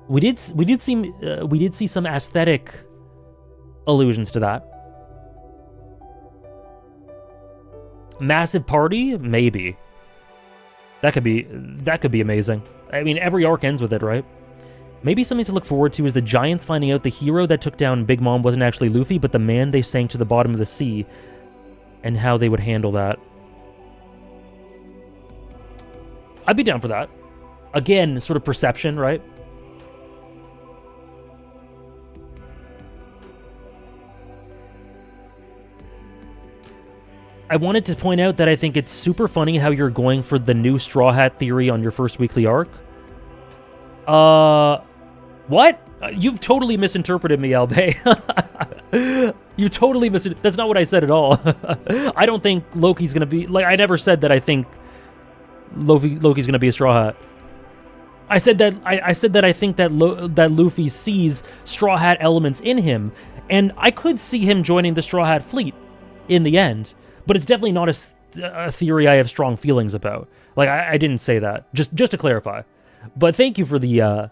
We did see some aesthetic allusions to that. Massive party, maybe. That could be amazing. I mean, every arc ends with it, right? Maybe something to look forward to is the Giants finding out the hero that took down Big Mom wasn't actually Luffy, but the man they sank to the bottom of the sea, and how they would handle that. I'd be down for that. Again, sort of perception, right? I wanted to point out that I think it's super funny how you're going for the new Straw Hat theory on your first weekly arc. What? You've totally misinterpreted me, Albay. You totally that's not what I said at all. I don't think Loki's gonna be... Like, I never said that I think Loki's gonna be a Straw Hat. I said that I think that that Luffy sees Straw Hat elements in him, and I could see him joining the Straw Hat fleet in the end. But it's definitely not a theory I have strong feelings about. Like, I didn't say that. Just to clarify. But thank you for the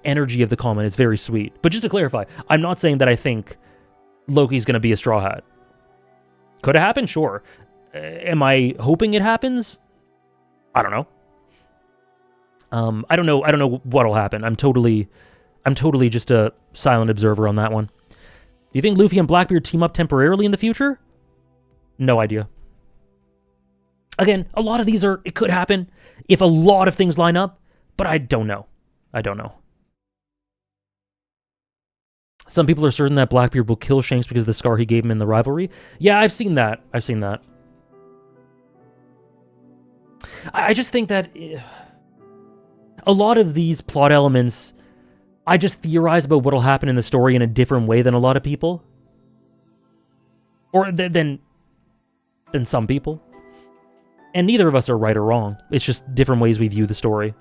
energy of the comment. It's very sweet. But just to clarify, I'm not saying that I think Loki's going to be a Straw Hat. Could it happen? Sure. Am I hoping it happens? I don't know. I don't know what'll happen. I'm totally just a silent observer on that one. Do you think Luffy and Blackbeard team up temporarily in the future? No idea. Again, a lot of these it could happen if a lot of things line up, but I don't know. I don't know. Some people are certain that Blackbeard will kill Shanks because of the scar he gave him in the rivalry. Yeah, I've seen that. I just think that a lot of these plot elements, I just theorize about what'll happen in the story in a different way than a lot of people. Or than some people. And neither of us are right or wrong. It's just different ways we view the story.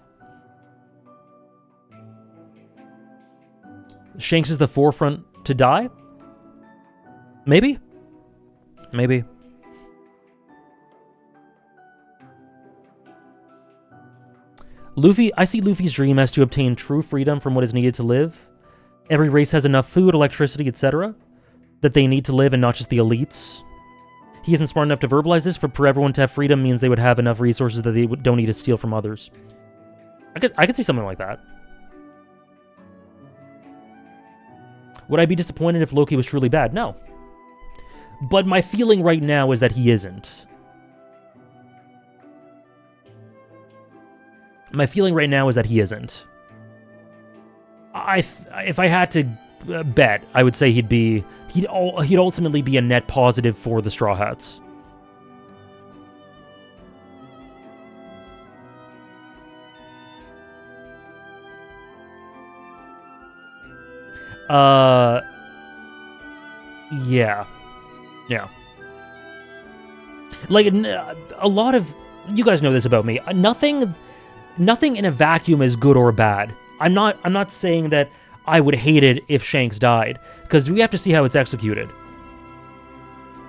Shanks is the forefront to die? Maybe? Maybe. I see Luffy's dream as to obtain true freedom from what is needed to live. Every race has enough food, electricity, etc. that they need to live, and not just the elites. He isn't smart enough to verbalize this, for everyone to have freedom means they would have enough resources that they don't need to steal from others. I could see something like that. Would I be disappointed if Loki was truly bad? No. But my feeling right now is that he isn't. My feeling right now is that he isn't. If I had to bet, I would say he'd ultimately be a net positive for the Straw Hats. Yeah. Like, a lot of... You guys know this about me. Nothing in a vacuum is good or bad. I'm not saying that I would hate it if Shanks died, because we have to see how it's executed.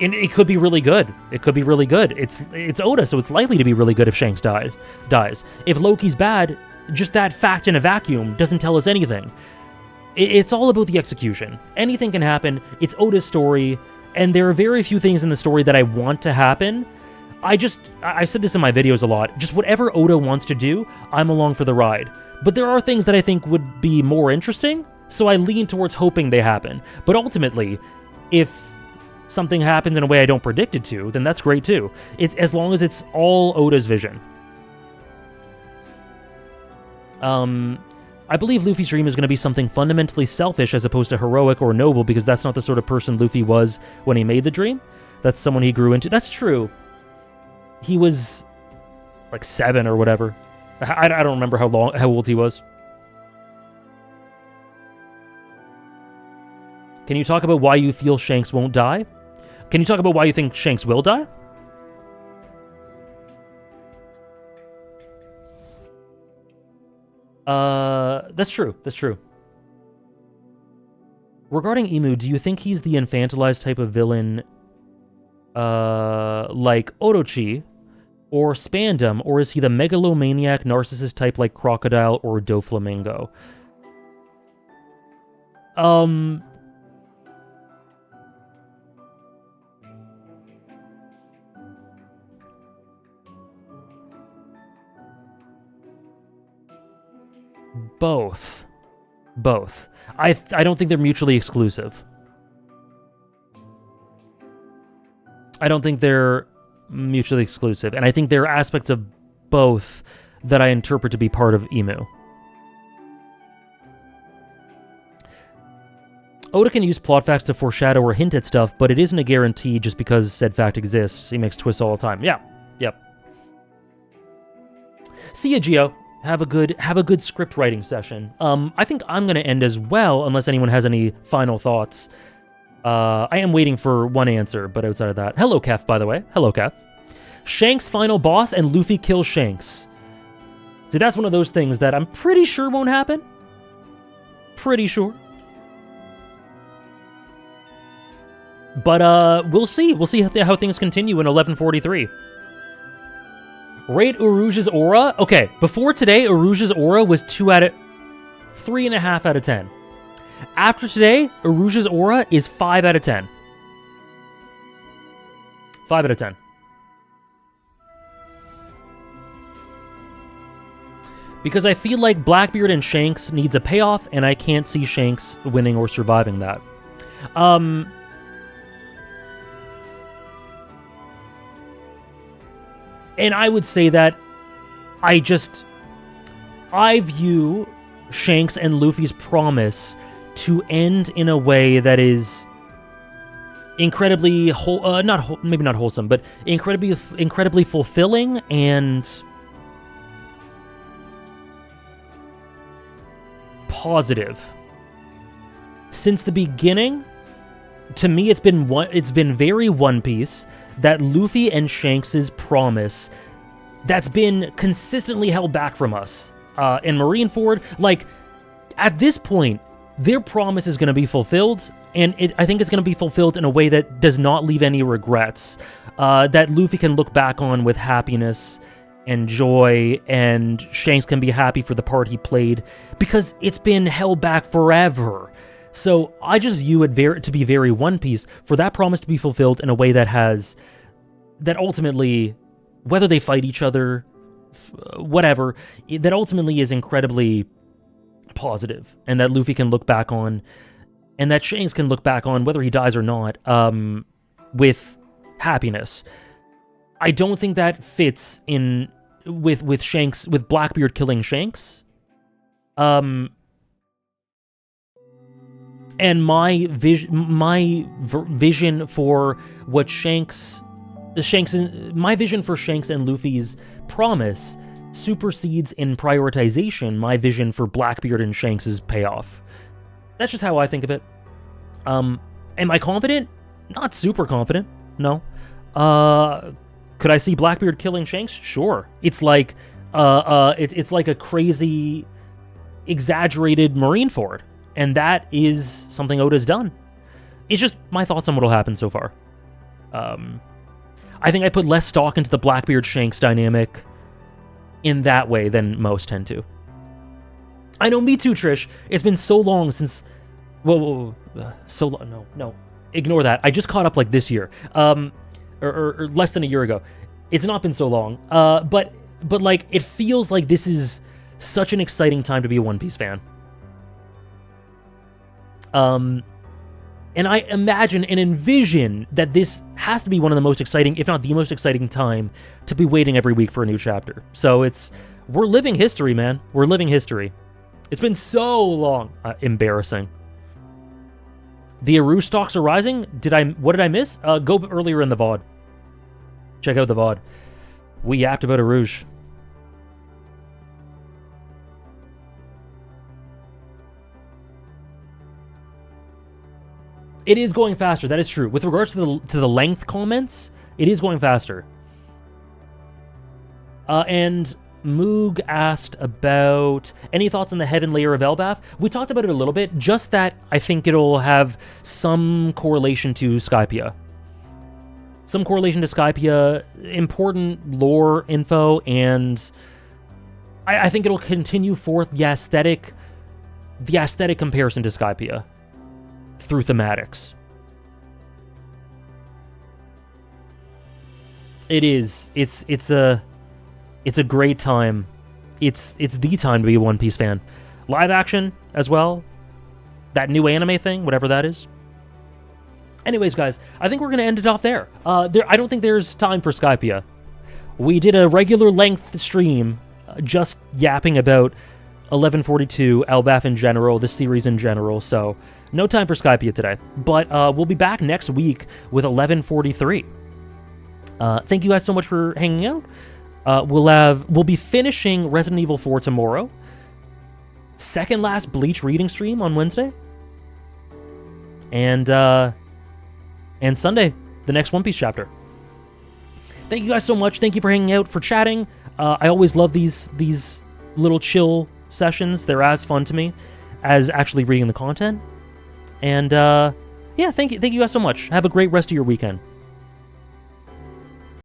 And it could be really good. It could be really good. It's Oda, so it's likely to be really good if Shanks dies. If Loki's bad, just that fact in a vacuum doesn't tell us anything. It's all about the execution. Anything can happen. It's Oda's story, and there are very few things in the story that I want to happen. I've said this in my videos a lot. Just whatever Oda wants to do, I'm along for the ride. But there are things that I think would be more interesting, so I lean towards hoping they happen. But ultimately, if something happens in a way I don't predict it to, then that's great too. It's as long as it's all Oda's vision. I believe Luffy's dream is going to be something fundamentally selfish as opposed to heroic or noble, because that's not the sort of person Luffy was when he made the dream. That's someone he grew into. That's true. He was like 7 or whatever. I don't remember how old he was. Can you talk about why you feel Shanks won't die? Can you talk about why you think Shanks will die? That's true. That's true. Regarding Emu, do you think he's the infantilized type of villain, like Orochi or Spandam, or is he the megalomaniac narcissist type like Crocodile or Doflamingo? Both. I don't think they're mutually exclusive. I don't think they're mutually exclusive, and I think there are aspects of both that I interpret to be part of Emu. Oda can use plot facts to foreshadow or hint at stuff, but it isn't a guarantee just because said fact exists. He makes twists all the time. Yeah. Yep. See ya, Gio. Have a good script writing session. I think I'm going to end as well, unless anyone has any final thoughts. I am waiting for one answer, but outside of that... Hello, Kef, by the way. Hello, Kef. Shanks' final boss and Luffy kills Shanks. So that's one of those things that I'm pretty sure won't happen. Pretty sure. But we'll see. We'll see how things continue in 1143. Rate Urouge's aura. Okay, before today, Urouge's aura was 3.5 out of 10. After today, Urouge's aura is 5 out of 10. 5 out of 10. Because I feel like Blackbeard and Shanks needs a payoff, and I can't see Shanks winning or surviving that. And I would say that I view Shanks and Luffy's promise to end in a way that is incredibly maybe not wholesome, but incredibly fulfilling and positive. Since the beginning, to me, it's been very One Piece that Luffy and Shanks' promise that's been consistently held back from us. In Marineford, like, at this point, their promise is going to be fulfilled, and I think it's going to be fulfilled in a way that does not leave any regrets, that Luffy can look back on with happiness and joy, and Shanks can be happy for the part he played, because it's been held back forever. So I just view it to be very One Piece for that promise to be fulfilled in a way that ultimately, whether they fight each other, whatever, that ultimately is incredibly positive, and that Luffy can look back on, and that Shanks can look back on, whether he dies or not, with happiness. I don't think that fits in with Shanks, with Blackbeard killing Shanks. And my vision for what my vision for Shanks and Luffy's promise supersedes in prioritization my vision for Blackbeard and Shanks' payoff. That's just how I think of it. Am I confident? Not super confident. No. Could I see Blackbeard killing Shanks? Sure. It's like it's like a crazy, exaggerated Marineford. And that is something Oda's done. It's just my thoughts on what'll happen so far. I think I put less stock into the Blackbeard-Shanks dynamic in that way than most tend to. I know, me too, Trish. It's been so long since... Whoa. So long. No. Ignore that. I just caught up like this year. Or less than a year ago. It's not been so long. But like, it feels like this is such an exciting time to be a One Piece fan. And I imagine and envision that this has to be one of the most exciting, if not the most exciting time to be waiting every week for a new chapter. So we're living history, man. We're living history. It's been so long. Embarrassing. The Urouge stocks are rising. What did I miss? Go earlier in the VOD. Check out the VOD. We yapped about Urouge. It is going faster. That is true. With regards to the length comments, it is going faster. And Moog asked about any thoughts on the heaven layer of Elbaf. We talked about it a little bit. Just that I think it'll have some correlation to Skypiea. Some correlation to Skypiea, important lore info, and I think it'll continue forth the aesthetic comparison to Skypiea through thematics. It is. It's a great time. It's the time to be a One Piece fan. Live action as well. That new anime thing, whatever that is. Anyways, guys, I think we're gonna end it off there. I don't think there's time for Skypiea. We did a regular length stream, just yapping about 1142, Elbaf in general, the series in general. So no time for Skypiea today. But we'll be back next week with 1143. Thank you guys so much for hanging out. We'll be finishing Resident Evil 4 tomorrow. Second last Bleach reading stream on Wednesday. And Sunday, the next One Piece chapter. Thank you guys so much. Thank you for hanging out, for chatting. I always love these little chill sessions. They're as fun to me as actually reading the content. And yeah, thank you guys so much. Have a great rest of your weekend.